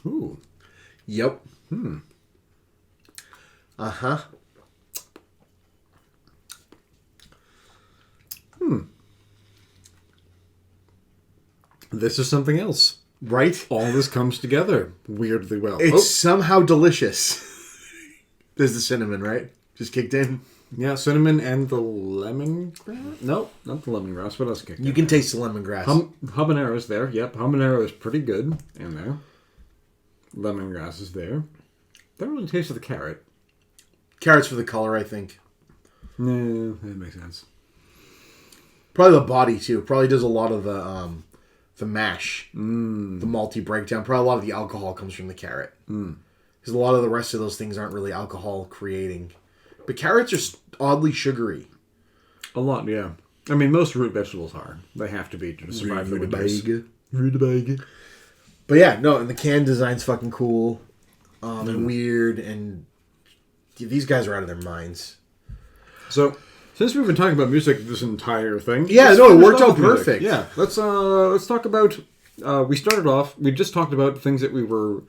Ooh. Yep. Uh-huh. This is something else. Right? All this comes together weirdly well. It's somehow delicious. There's the cinnamon, right? Just kicked in. Yeah, cinnamon and the lemongrass? No, not the lemongrass. What else kicked You in? can taste the lemongrass. Habanero's there. Yep, habanero is pretty good in there. Lemongrass is there. Don't really taste the carrot. Carrots for the color, I think. No, that makes sense. Probably the body, too. Probably does a lot of the mash. The malty breakdown. Probably a lot of the alcohol comes from the carrot. Because a lot of the rest of those things aren't really alcohol creating. But carrots are oddly sugary. A lot, yeah. I mean, most root vegetables are. They have to be to survive the winters. Rhubarb. But yeah, no, and the can design's fucking cool. And weird, and these guys are out of their minds. So, since we've been talking about music this entire thing... Yeah, let's no, it finish worked off out with music. perfect. Yeah, let's talk about... we just talked about things that we were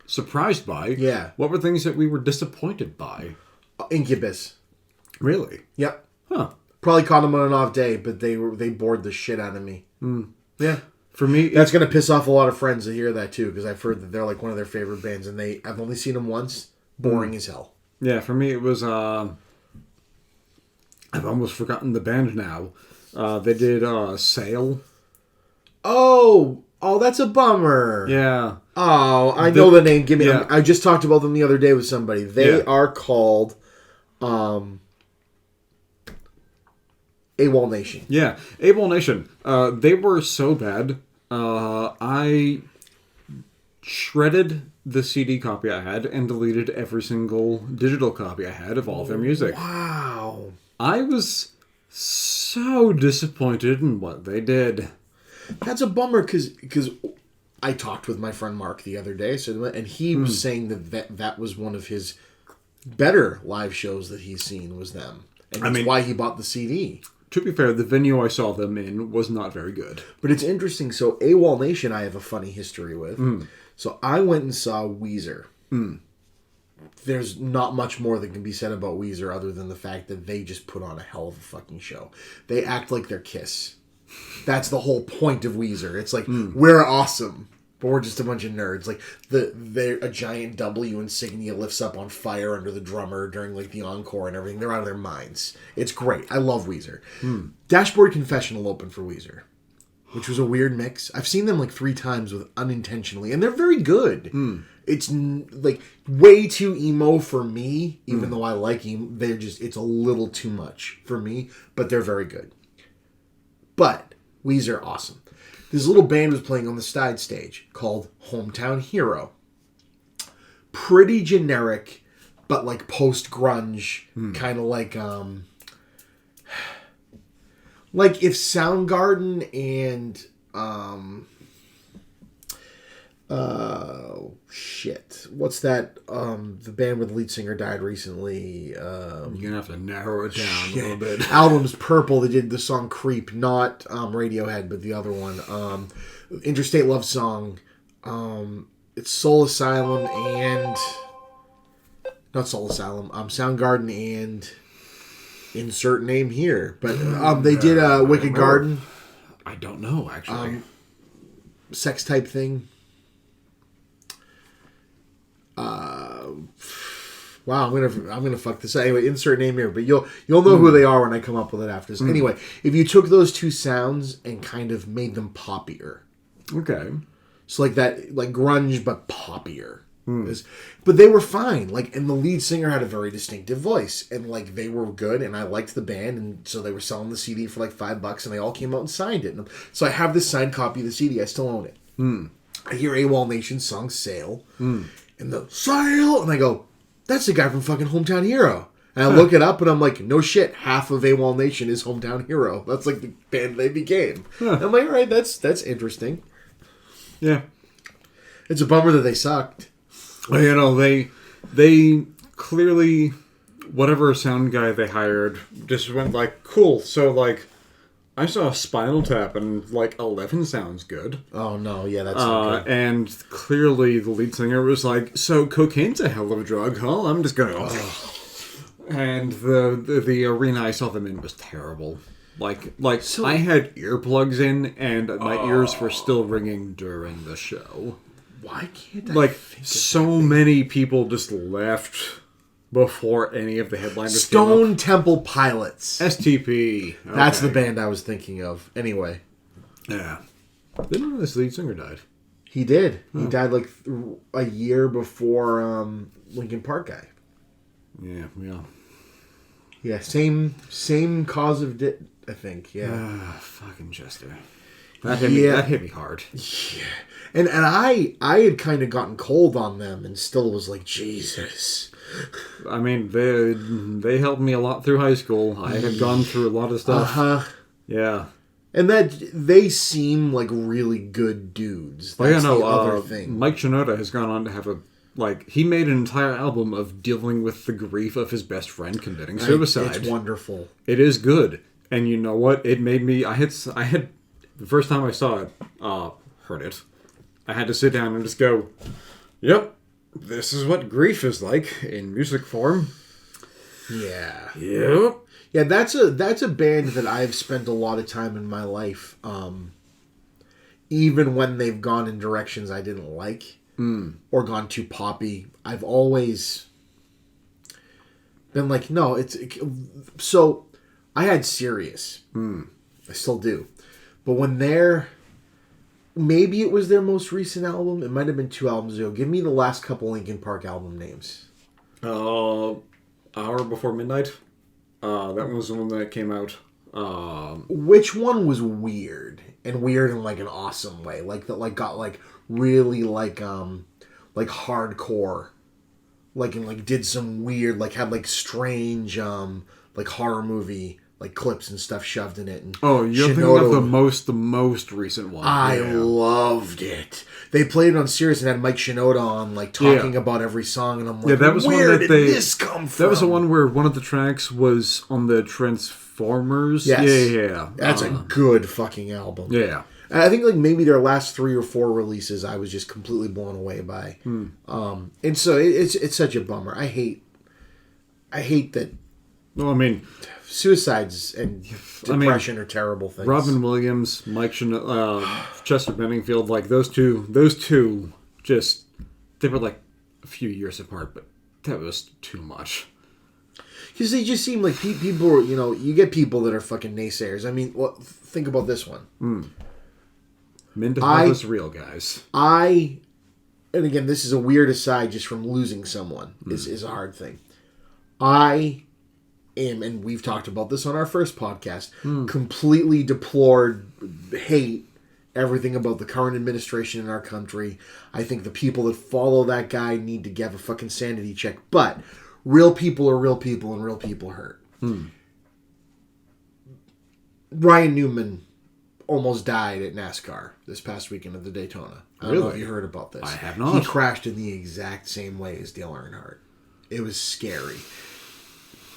surprised by. Yeah. What were things that we were disappointed by? Incubus. Really? Yep. Huh. Probably caught them on an off day, but they bored the shit out of me. Yeah. For me... That's going to piss off a lot of friends to hear that, too, because I've heard that they're like one of their favorite bands, and I've only seen them once. Boring as hell. Yeah, for me it was... I've almost forgotten the band now. They did Sail. Oh, that's a bummer. Yeah. Oh, I know the name. Give me. Yeah. I just talked about them the other day with somebody. They Yeah. are called Awolnation. Yeah, Awolnation. They were so bad. I shredded the CD copy I had and deleted every single digital copy I had of all of their music. Wow. I was so disappointed in what they did. That's a bummer because I talked with my friend Mark the other day, and he was saying that was one of his better live shows that he's seen was them. And that's why he bought the CD. To be fair, the venue I saw them in was not very good. But it's interesting. So Awolnation I have a funny history with. So I went and saw Weezer. There's not much more that can be said about Weezer other than the fact that they just put on a hell of a fucking show. They act like they're Kiss. That's the whole point of Weezer. It's like, we're awesome, but we're just a bunch of nerds. Like, a giant W insignia lifts up on fire under the drummer during, like, the encore and everything. They're out of their minds. It's great. I love Weezer. Dashboard Confessional opened for Weezer, which was a weird mix. I've seen them, like, 3 times with unintentionally, and they're very good. It's, like, way too emo for me, even though I like emo. It's a little too much for me, but they're very good. But Weezer are awesome. This little band was playing on the side stage called Hometown Hero. Pretty generic, but like post-grunge, kind of like if Soundgarden and what's that? The band with the lead singer died recently. You're gonna have to narrow it down a little bit. Album's Purple. They did the song Creep, not Radiohead, but the other one. Interstate Love Song. It's Soul Asylum and not Soul Asylum, Soundgarden and insert name here. But they did a Wicked Garden. I don't know, actually. Sex type thing. Wow, I'm gonna fuck this up. Anyway, insert name here, but you'll know who they are when I come up with it after this. Anyway, if you took those two sounds and kind of made them poppier. Okay. So like that, like grunge, but poppier. But they were fine. Like, and the lead singer had a very distinctive voice, and like they were good, and I liked the band, and so they were selling the CD for like $5, and they all came out and signed it. And so I have this signed copy of the CD. I still own it. I hear Awolnation's song "Sail," and the "Sail," and I go, "That's the guy from fucking Hometown Hero." And I look it up, and I'm like, "No shit, half of Awolnation is Hometown Hero." That's like the band they became. And I'm like, all right, that's interesting. Yeah. It's a bummer that they sucked. Well, you know, they clearly, whatever sound guy they hired, just went like, cool, so like, I saw Spinal Tap and like 11 sounds good. Oh no, yeah, that's not good. And clearly the lead singer was like, so cocaine's a hell of a drug, huh? I'm just gonna... And the arena I saw them in was terrible. Like so, I had earplugs in, and my ears were still ringing during the show. Why can't I like think so many people just left before any of the headliners Stone came up. Temple Pilots. STP. Okay. That's the band I was thinking of. Anyway. Yeah. Didn't know this lead singer died. He did. He died like a year before Linkin Park guy. Yeah. Yeah, same cause of death, I think. Yeah. Fucking Chester. That hit me hard. Yeah. And I had kind of gotten cold on them and still was like, Jesus. I mean, they helped me a lot through high school. I had gone through a lot of stuff. Uh-huh. Yeah. And that they seem like really good dudes. That's the other thing. Mike Shinoda has gone on to have he made an entire album of dealing with the grief of his best friend committing suicide. It's wonderful. It is good. And you know what? It made me... I had the first time I saw it, heard it, I had to sit down and just go, yep, this is what grief is like in music form. Yeah. Yep. Yeah, that's a band that I've spent a lot of time in my life, even when they've gone in directions I didn't like or gone too poppy. I've always been like, no, so I had Sirius. I still do. But when maybe it was their most recent album. It might have been 2 albums ago. Give me the last couple Linkin Park album names. Hour Before Midnight. That was the one that came out. Which one was weird? And weird in like an awesome way. Like that got like really like hardcore. And did some weird, had like strange like horror movie like clips and stuff shoved in it. And you're thinking of the most recent one. I loved it. They played it on Sirius and had Mike Shinoda on, talking about every song, and I'm like, that was where one did this come from? That was the one where one of the tracks was on the Transformers. Yes. Yeah. That's a good fucking album. Yeah. And I think maybe their last 3 or 4 releases I was just completely blown away by. And so it's such a bummer. I hate that. Well, I mean, suicides and depression are terrible things. Robin Williams, Chester Benningfield, those two just, they were a few years apart, but that was too much. Because they just seem like people, you get people that are fucking naysayers. I mean, think about this one. Mental health is real, guys. And again, this is a weird aside just from losing someone is a hard thing. I am, and we've talked about this on our first podcast, completely deplored, hate everything about the current administration in our country. I think the people that follow that guy need to give a fucking sanity check. But real people are real people, and real people hurt. Ryan Newman almost died at NASCAR this past weekend at the Daytona. I don't know if you heard about this. I have not. He crashed in the exact same way as Dale Earnhardt. It was scary.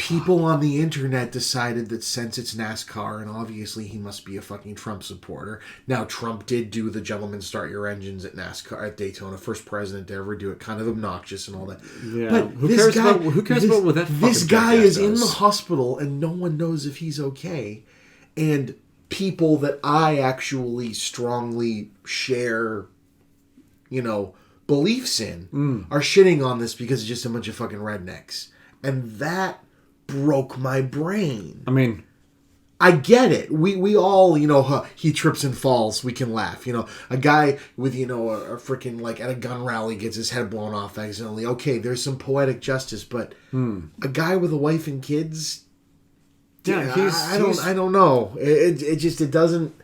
people on the internet decided that since it's NASCAR, and obviously he must be a fucking Trump supporter. Now, Trump did do the gentlemen start your engines at NASCAR at Daytona, first president to ever do it, kind of obnoxious and all that. Yeah, but who cares about what that fucking this guy jackass is in does? the hospital and no one knows if he's okay. And people that I actually strongly share, beliefs in are shitting on this because it's just a bunch of fucking rednecks. And that broke my brain. I mean, I get it. We all, he trips and falls. We can laugh. A guy with, a freaking, like, at a gun rally gets his head blown off accidentally. Okay, there's some poetic justice, but a guy with a wife and kids, yeah, I don't know. It doesn't.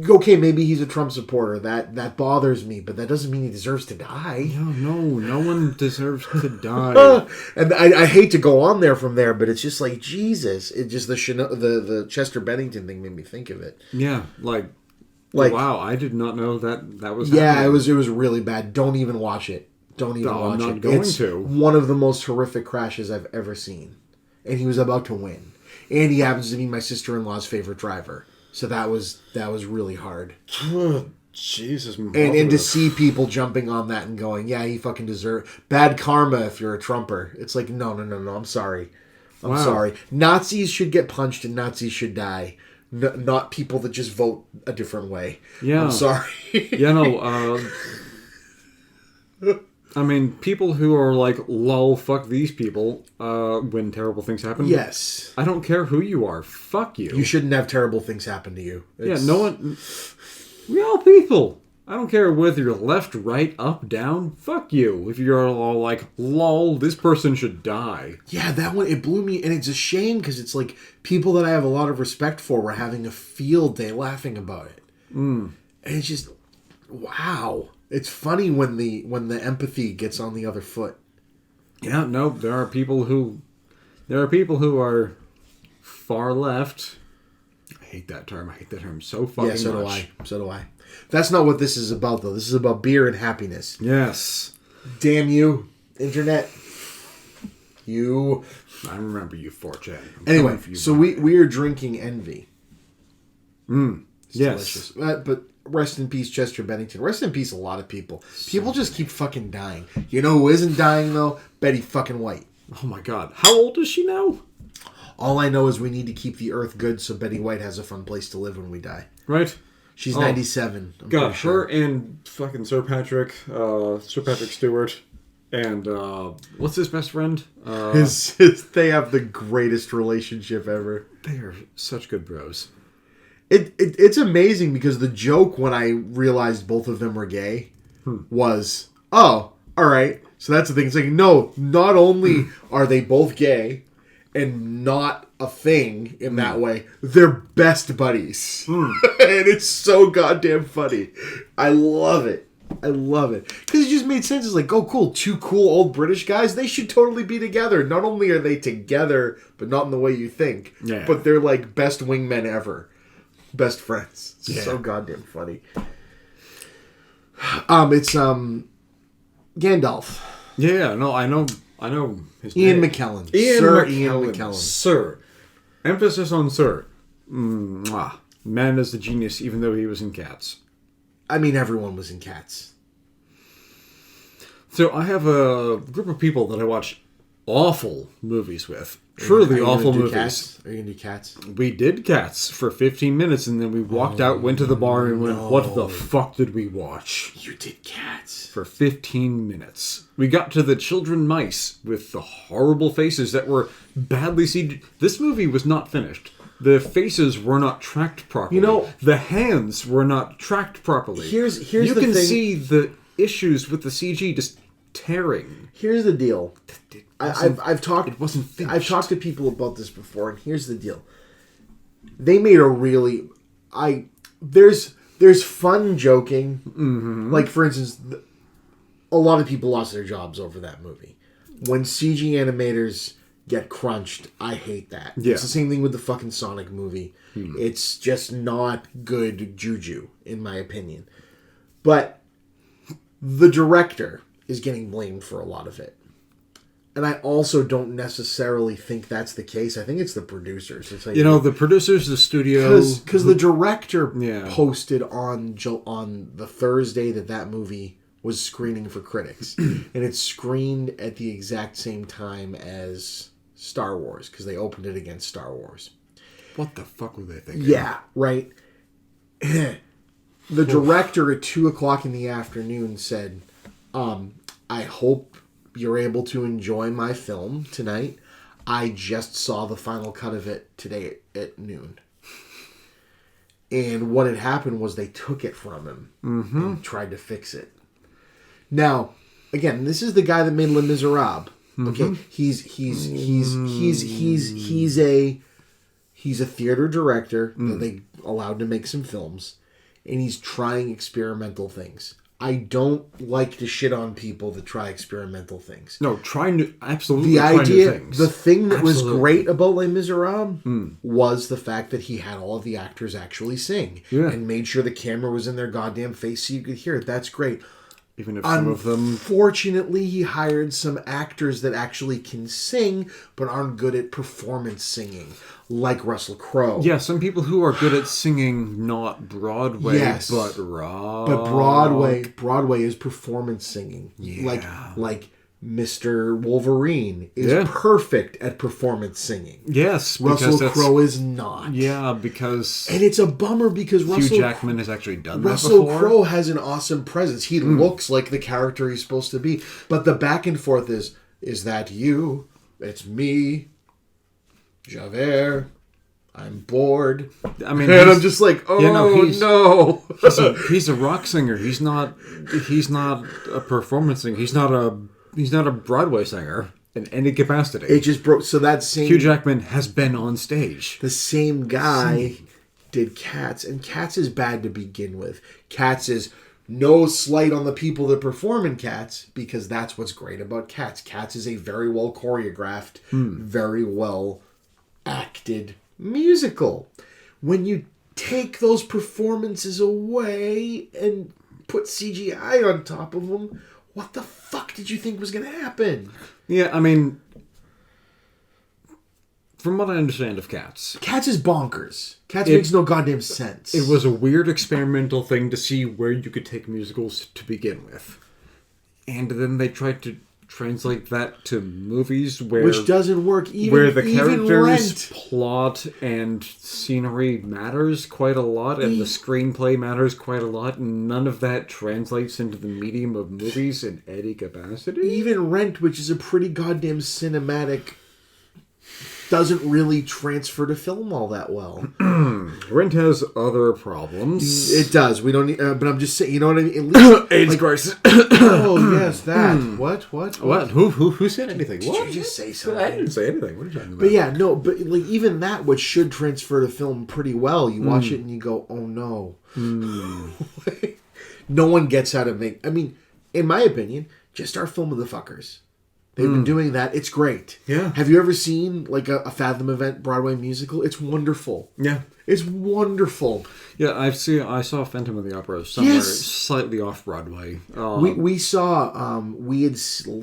Okay, maybe he's a Trump supporter. That bothers me, but that doesn't mean he deserves to die. No one deserves to die. And I hate to go on there from there, but it's just like, Jesus. It just the Chester Bennington thing made me think of it. Yeah, like wow, I did not know that was Yeah, happening. it was really bad. Don't even watch it. Don't even watch I'm not it. going It's to. one of the most horrific crashes I've ever seen. And he was about to win. And he happens to be my sister-in-law's favorite driver. So that was really hard. Jesus, And to see people jumping on that and going, yeah, he fucking deserves bad karma if you're a Trumper. It's like, no, I'm sorry. I'm sorry. Nazis should get punched and Nazis should die. Not people that just vote a different way. Yeah. I'm sorry. I mean, people who are like, lol, fuck these people, when terrible things happen. Yes. I don't care who you are. Fuck you. You shouldn't have terrible things happen to you. Yeah, no one... We all people. I don't care whether you're left, right, up, down. Fuck you. If you're all like, lol, this person should die. Yeah, that one, it blew me. And it's a shame because it's like people that I have a lot of respect for were having a field day laughing about it. And it's just, wow. It's funny when the empathy gets on the other foot. Yeah, no, there are people who are far left. I hate that term. I hate that term so fucking much. So do I. That's not what this is about, though. This is about beer and happiness. Yes. Damn you, internet. You. I remember you, 4chan. Anyway, so we are drinking Envy. It's yes. delicious. But rest in peace, Chester Bennington. Rest in peace, a lot of people. People just keep fucking dying. You know who isn't dying, though? Betty fucking White. Oh my god. How old is she now? All I know is we need to keep the earth good so Betty White has a fun place to live when we die. Right. She's 97. God, her and fucking Sir Patrick Stewart, and what's his best friend? They have the greatest relationship ever. They are such good bros. It's amazing because the joke when I realized both of them were gay was, oh, all right. So that's the thing. It's like, no, not only are they both gay and not a thing in that way, they're best buddies. And it's so goddamn funny. I love it. Because it just made sense. It's like, oh, cool. Two cool old British guys. They should totally be together. Not only are they together, but not in the way you think. Yeah. But they're like best wingmen ever. Best friends. Yeah. So goddamn funny. It's Gandalf. Yeah, no, I know his Ian name. McKellen. Ian McKellen. Sir. Emphasis on sir. Mwah. Man is the genius, even though he was in Cats. I mean, everyone was in Cats. So I have a group of people that I watch awful movies with. Truly awful movies. Cats? Are you going to do Cats? We did Cats for 15 minutes, and then we walked out, went to the bar, and went, what the fuck did we watch? You did Cats. For 15 minutes. We got to the children mice with the horrible faces that were badly CG. This movie was not finished. The faces were not tracked properly. You know, the hands were not tracked properly. Here's you the can thing. see the issues with the CG just tearing. Here's the deal. I've talked. It wasn't finished. I've talked to people about this before, and here's the deal. They made a really. There's fun joking. Mm-hmm. Like, for instance, a lot of people lost their jobs over that movie. When CG animators get crunched, I hate that. Yeah. It's the same thing with the fucking Sonic movie. It's just not good juju, in my opinion. But the director is getting blamed for a lot of it. And I also don't necessarily think that's the case. I think it's the producers. It's like, the producers, the studio... Because the director Yeah. posted on the Thursday that movie was screening for critics. And it screened at the exact same time as Star Wars, because they opened it against Star Wars. What the fuck were they thinking? Yeah, right. The director at 2:00 in the afternoon said, I hope you're able to enjoy my film tonight. I just saw the final cut of it today at noon. And what had happened was they took it from him and tried to fix it. Now, again, this is the guy that made Les Miserables. Okay, he's a theater director that they allowed to make some films, and he's trying experimental things. I don't like to shit on people that try experimental things. No, absolutely the trying idea, new things. the thing that was Absolutely. great about Les Miserables was the fact that he had all of the actors actually sing and made sure the camera was in their goddamn face so you could hear it. That's great. Even if some of them... Unfortunately, he hired some actors that actually can sing but aren't good at performance singing, like Russell Crowe. Yeah, some people who are good at singing, not Broadway, Yes. but rock. But Broadway is performance singing. Yeah. Like Mr. Wolverine is perfect at performance singing. Yes, Russell Crowe is not. Yeah, because... And it's a bummer because Hugh Jackman has actually done that Russell before. Crowe has an awesome presence. He looks like the character he's supposed to be. But the back and forth is that you? It's me. Javert. I'm bored. I mean, and I'm just like, no. He's a rock singer. He's not a performance singer. He's not a Broadway singer in any capacity. It just broke. So that same Hugh Jackman has been on stage. The same guy did Cats, and Cats is bad to begin with. Cats is no slight on the people that perform in Cats, because that's what's great about Cats. Cats is a very well choreographed, very well acted musical. When you take those performances away and put CGI on top of them, what the fuck did you think was going to happen? Yeah, I mean, from what I understand of Cats is bonkers. Cats makes no goddamn sense. It was a weird experimental thing to see where you could take musicals to begin with. And then they tried to translate that to movies which doesn't work. Where the characters, plot, and scenery matters quite a lot, and the screenplay matters quite a lot, and none of that translates into the medium of movies in any capacity. Even Rent, which is a pretty goddamn cinematic, doesn't really transfer to film all that well. Rent has other problems. It does. We don't need, but I'm just saying, you know what I mean? At least, AIDS crisis. Oh, yes, that. What? Who said anything? Did you just say something? I didn't say anything. What are you talking about? But yeah, no, but like even that, which should transfer to film pretty well, you watch it and you go, oh no. No one gets how to make, I mean, in my opinion, just our film of the fuckers. They've been doing that. It's great. Yeah. Have you ever seen like a Fathom Event Broadway musical? It's wonderful. Yeah. It's wonderful. Yeah, I saw Phantom of the Opera somewhere slightly off Broadway. We saw, we had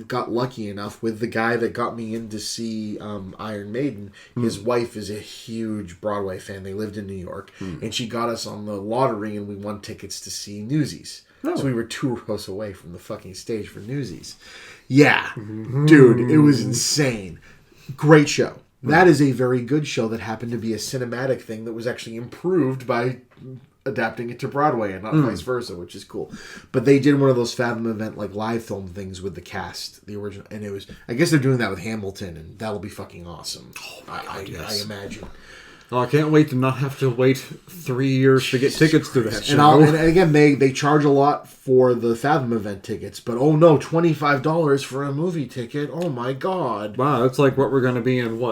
got lucky enough with the guy that got me in to see Iron Maiden. His wife is a huge Broadway fan. They lived in New York. And she got us on the lottery and we won tickets to see Newsies. Oh. So we were 2 rows away from the fucking stage for Newsies. Yeah. Dude, it was insane. Great show. That is a very good show that happened to be a cinematic thing that was actually improved by adapting it to Broadway and not vice versa, which is cool. But they did one of those Fathom Event like live film things with the cast, the original, and it was, I guess they're doing that with Hamilton, and that'll be fucking awesome. Oh my God, I imagine. Oh, I can't wait to not have to wait 3 years to get tickets to that show. And again, they charge a lot for the Fathom Event tickets, but oh no, $25 for a movie ticket. Oh my God. Wow, that's like what we're going to be in,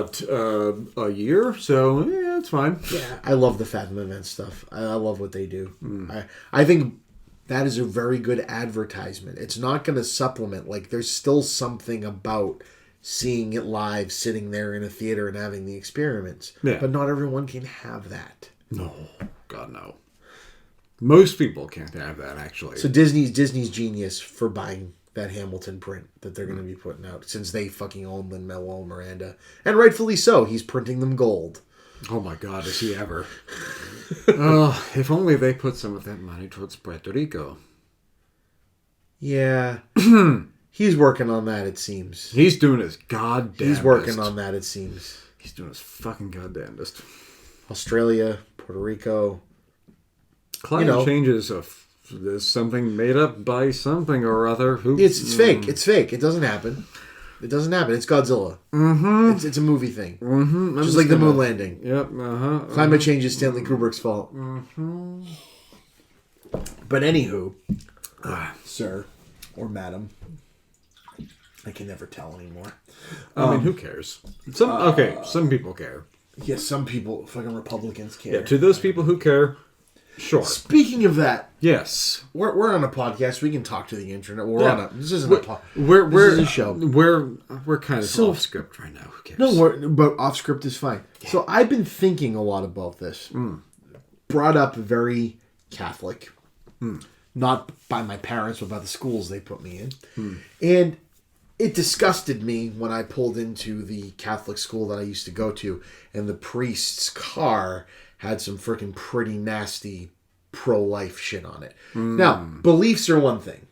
a year? So, yeah, it's fine. Yeah, I love the Fathom Event stuff. I love what they do. I think that is a very good advertisement. It's not going to supplement. Like, there's still something about seeing it live, sitting there in a theater and having the experiments. Yeah. But not everyone can have that. No. God, no. Most people can't have that, actually. So Disney's genius for buying that Hamilton print that they're going to be putting out, since they fucking own Lin-Manuel Miranda, and rightfully so. He's printing them gold. Oh my God, is he ever? Oh, if only they put some of that money towards Puerto Rico. Yeah. He's working on that, it seems. He's doing his goddamn He's working on that, it seems. He's doing his fucking goddamnest. Australia, Puerto Rico. Climate change is something made up by something or other. It's fake. It's fake. It doesn't happen. It doesn't happen. It's Godzilla. Mm-hmm. It's a movie thing. Mm-hmm. Just like the moon landing. Yep. Climate change is Stanley Kubrick's fault. Mm-hmm. But anywho, sir or madam, I can never tell anymore. I mean, who cares? Some people care. Yes, some people, fucking Republicans care. Yeah, to those people who care, sure. Speaking of that, yes, we're on a podcast. We can talk to the internet. This isn't a podcast. We're a show. We're kind of off script right now. Who cares? No, but off script is fine. Yeah. So I've been thinking a lot about this. Brought up very Catholic, not by my parents, but by the schools they put me in, and it disgusted me when I pulled into the Catholic school that I used to go to, and the priest's car had some freaking pretty nasty pro-life shit on it. Now, beliefs are one thing.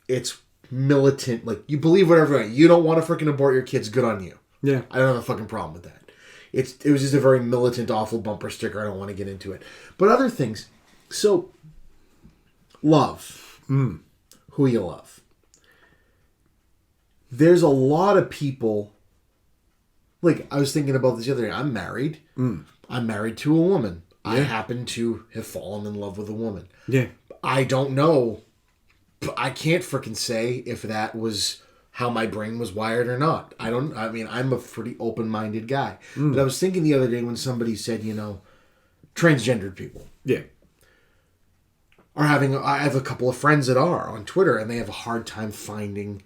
It's militant. Like, you believe whatever. You don't want to freaking abort your kids. Good on you. Yeah. I don't have a fucking problem with that. It was just a very militant, awful bumper sticker. I don't want to get into it. But other things. So, love. Who you love. There's a lot of people, like, I was thinking about this the other day. I'm married. I'm married to a woman. Yeah. I happen to have fallen in love with a woman. Yeah. I don't know. I can't freaking say if that was how my brain was wired or not. I mean, I'm a pretty open-minded guy. But I was thinking the other day when somebody said, transgendered people. Yeah. I have a couple of friends that are on Twitter, and they have a hard time finding.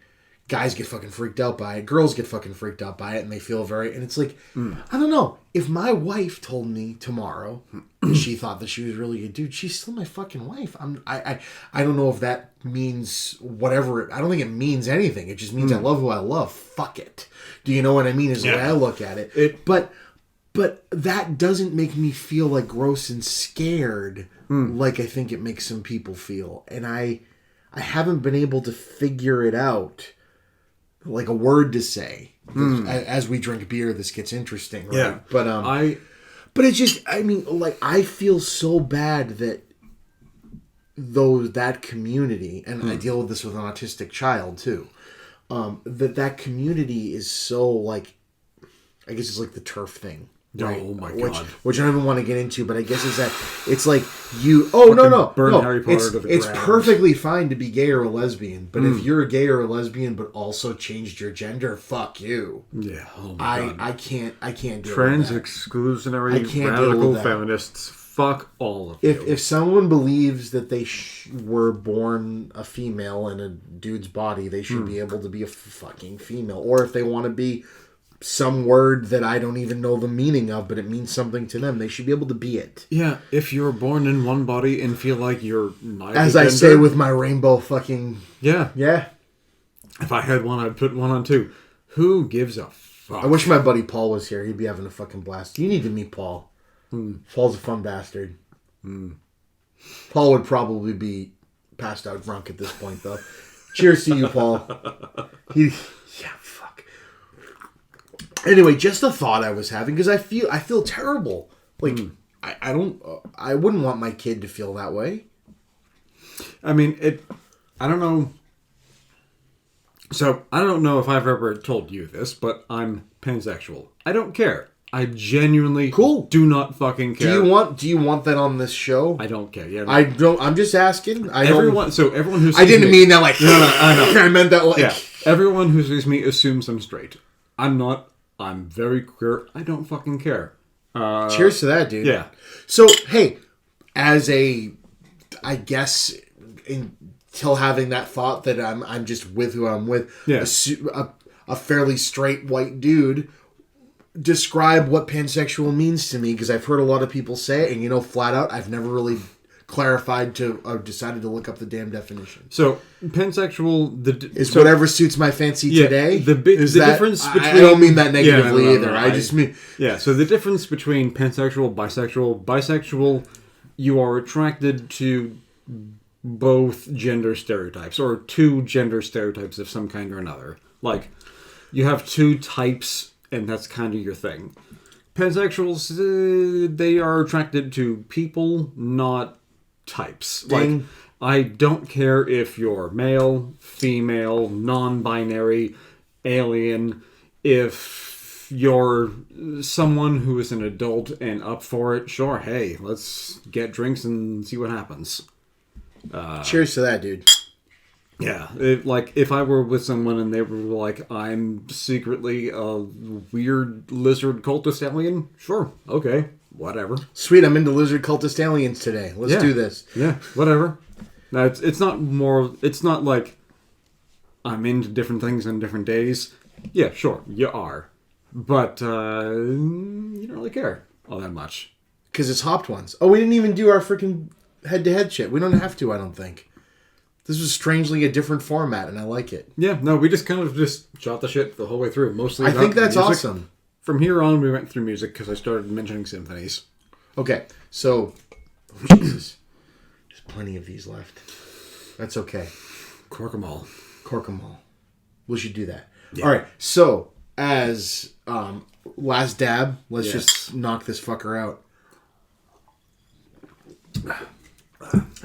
Guys get fucking freaked out by it. Girls get fucking freaked out by it, and they feel and it's like, I don't know. If my wife told me tomorrow she thought that she was really a dude, she's still my fucking wife. I don't know if that means whatever. I don't think it means anything. It just means I love who I love. Fuck it. Do you know what I mean? Is the way I look at it. But that doesn't make me feel like gross and scared like I think it makes some people feel. And I haven't been able to figure it out. Like a word to say. As we drink beer, this gets interesting, right? Yeah. But it's just, I mean, like, I feel so bad that that community, and I deal with this with an autistic child too, that community is so, like, I guess it's like the turf thing. Right? Oh my god! Which I don't even want to get into, but I guess it's like you. Oh no! Harry Potter to the it's ground. Perfectly fine to be gay or a lesbian, but if you're a gay or a lesbian, but also changed your gender, fuck you. Yeah. Oh my god! I can't do Trans that. exclusionary Deal radical with that. feminists. Fuck all of you. If someone believes that they were born a female in a dude's body, they should be able to be a fucking female, or if they want to be some word that I don't even know the meaning of, but it means something to them, they should be able to be it. Yeah, if you're born in one body and feel like you're neither As I gender, say with my rainbow fucking... Yeah. Yeah. If I had one, I'd put one on too. Who gives a fuck? I wish my buddy Paul was here. He'd be having a fucking blast. You need to meet Paul. Paul's a fun bastard. Paul would probably be passed out drunk at this point, though. Cheers to you, Paul. Fuck. Anyway, just a thought I was having, because I feel terrible. Like, I wouldn't want my kid to feel that way. I mean, I don't know. So, I don't know if I've ever told you this, but I'm pansexual. I don't care. I genuinely do not fucking care. Do you want that on this show? I don't care. Yeah, I don't. I'm just asking. Everyone who sees I didn't me, mean that like. No, I know. I meant that like. Yeah. Everyone who sees me assumes I'm straight. I'm not. I'm very queer. I don't fucking care. Cheers to that, dude. Yeah. So, hey, I guess until having that thought that I'm just with who I'm with, a fairly straight white dude, describe what pansexual means to me, because I've heard a lot of people say it, and flat out, I've never really clarified to. I've decided to look up the damn definition. So, pansexual Is whatever suits my fancy today. The difference between I don't mean that negatively no, either. I just mean So the difference between pansexual, bisexual, you are attracted to both gender stereotypes or two gender stereotypes of some kind or another. Like you have two types, and that's kind of your thing. Pansexuals, they are attracted to people, not types. Ding. Like, I don't care if you're male, female, non-binary, alien, if you're someone who is an adult and up for it, sure, hey, let's get drinks and see what happens. cheers to that, dude. Yeah, if I were with someone and they were like, I'm secretly a weird lizard cultist alien, sure, okay, whatever. Sweet, I'm into lizard cultist aliens today. Let's do this. Yeah, whatever. Now, it's not like I'm into different things on different days. Yeah, sure, you are. But, you don't really care all that much. Because it's hopped ones. Oh, we didn't even do our freaking head-to-head shit. We don't have to, I don't think. This was strangely a different format, and I like it. Yeah, no, we just kind of shot the shit the whole way through. Mostly I think that's music. awesome. From here on, we went through music because I started mentioning symphonies. Okay, so... Oh, Jesus. There's plenty of these left. That's okay. Cork 'em all. Cork 'em all. We should do that. Yeah. All right, so as last dab, let's Yes. just knock this fucker out.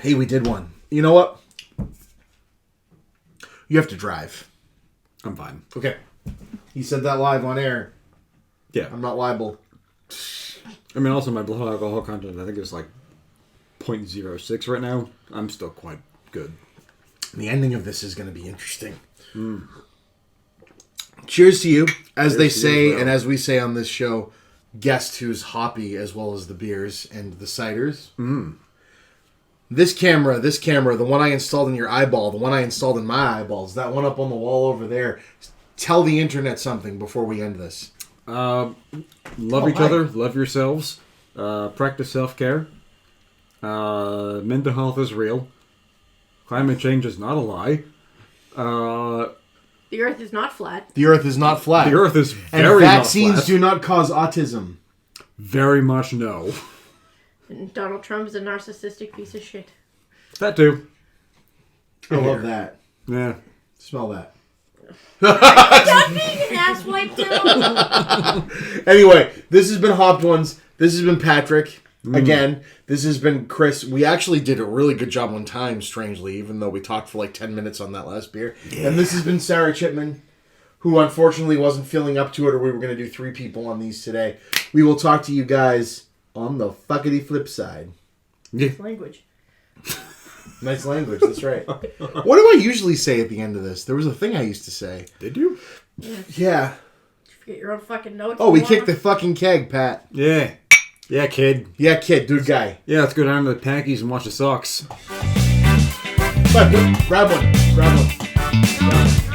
Hey, we did one. You know what? You have to drive. I'm fine. Okay. He said that live on air. Yeah. I'm not liable. I mean, also my blood alcohol content, I think is like 0.06 right now. I'm still quite good. The ending of this is going to be interesting. Cheers to you. As they say, and as we say on this show, guest who's hoppy as well as the beers and the ciders. This camera, the one I installed in your eyeball, the one I installed in my eyeballs, that one up on the wall over there. Tell the internet something before we end this. Love each other. Love yourselves. Practice self-care. Mental health is real. Climate change is not a lie. The Earth is not flat. The Earth is not flat. The Earth is and very vaccines not flat. do not cause autism. Very much no. And Donald Trump is a narcissistic piece of shit. That too. I love that. Yeah. Smell that. Stop being an asswipe now! Anyway, this has been Hopped Ones. This has been Patrick. Again, this has been Chris. We actually did a really good job on time, strangely, even though we talked for like 10 minutes on that last beer. Yeah. And this has been Sarah Chipman, who unfortunately wasn't feeling up to it, or we were going to do 3 people on these today. We will talk to you guys on the fuckity flip side. Yeah. Language. Nice language, that's right. What do I usually say at the end of this? There was a thing I used to say. Did you? Yeah. Did you forget your own fucking notes? Oh, we kicked the fucking keg, Pat. Yeah. Yeah, kid. Yeah, kid, dude guy. Yeah, let's go down to the Packies and watch the Sox. Grab one. Grab one.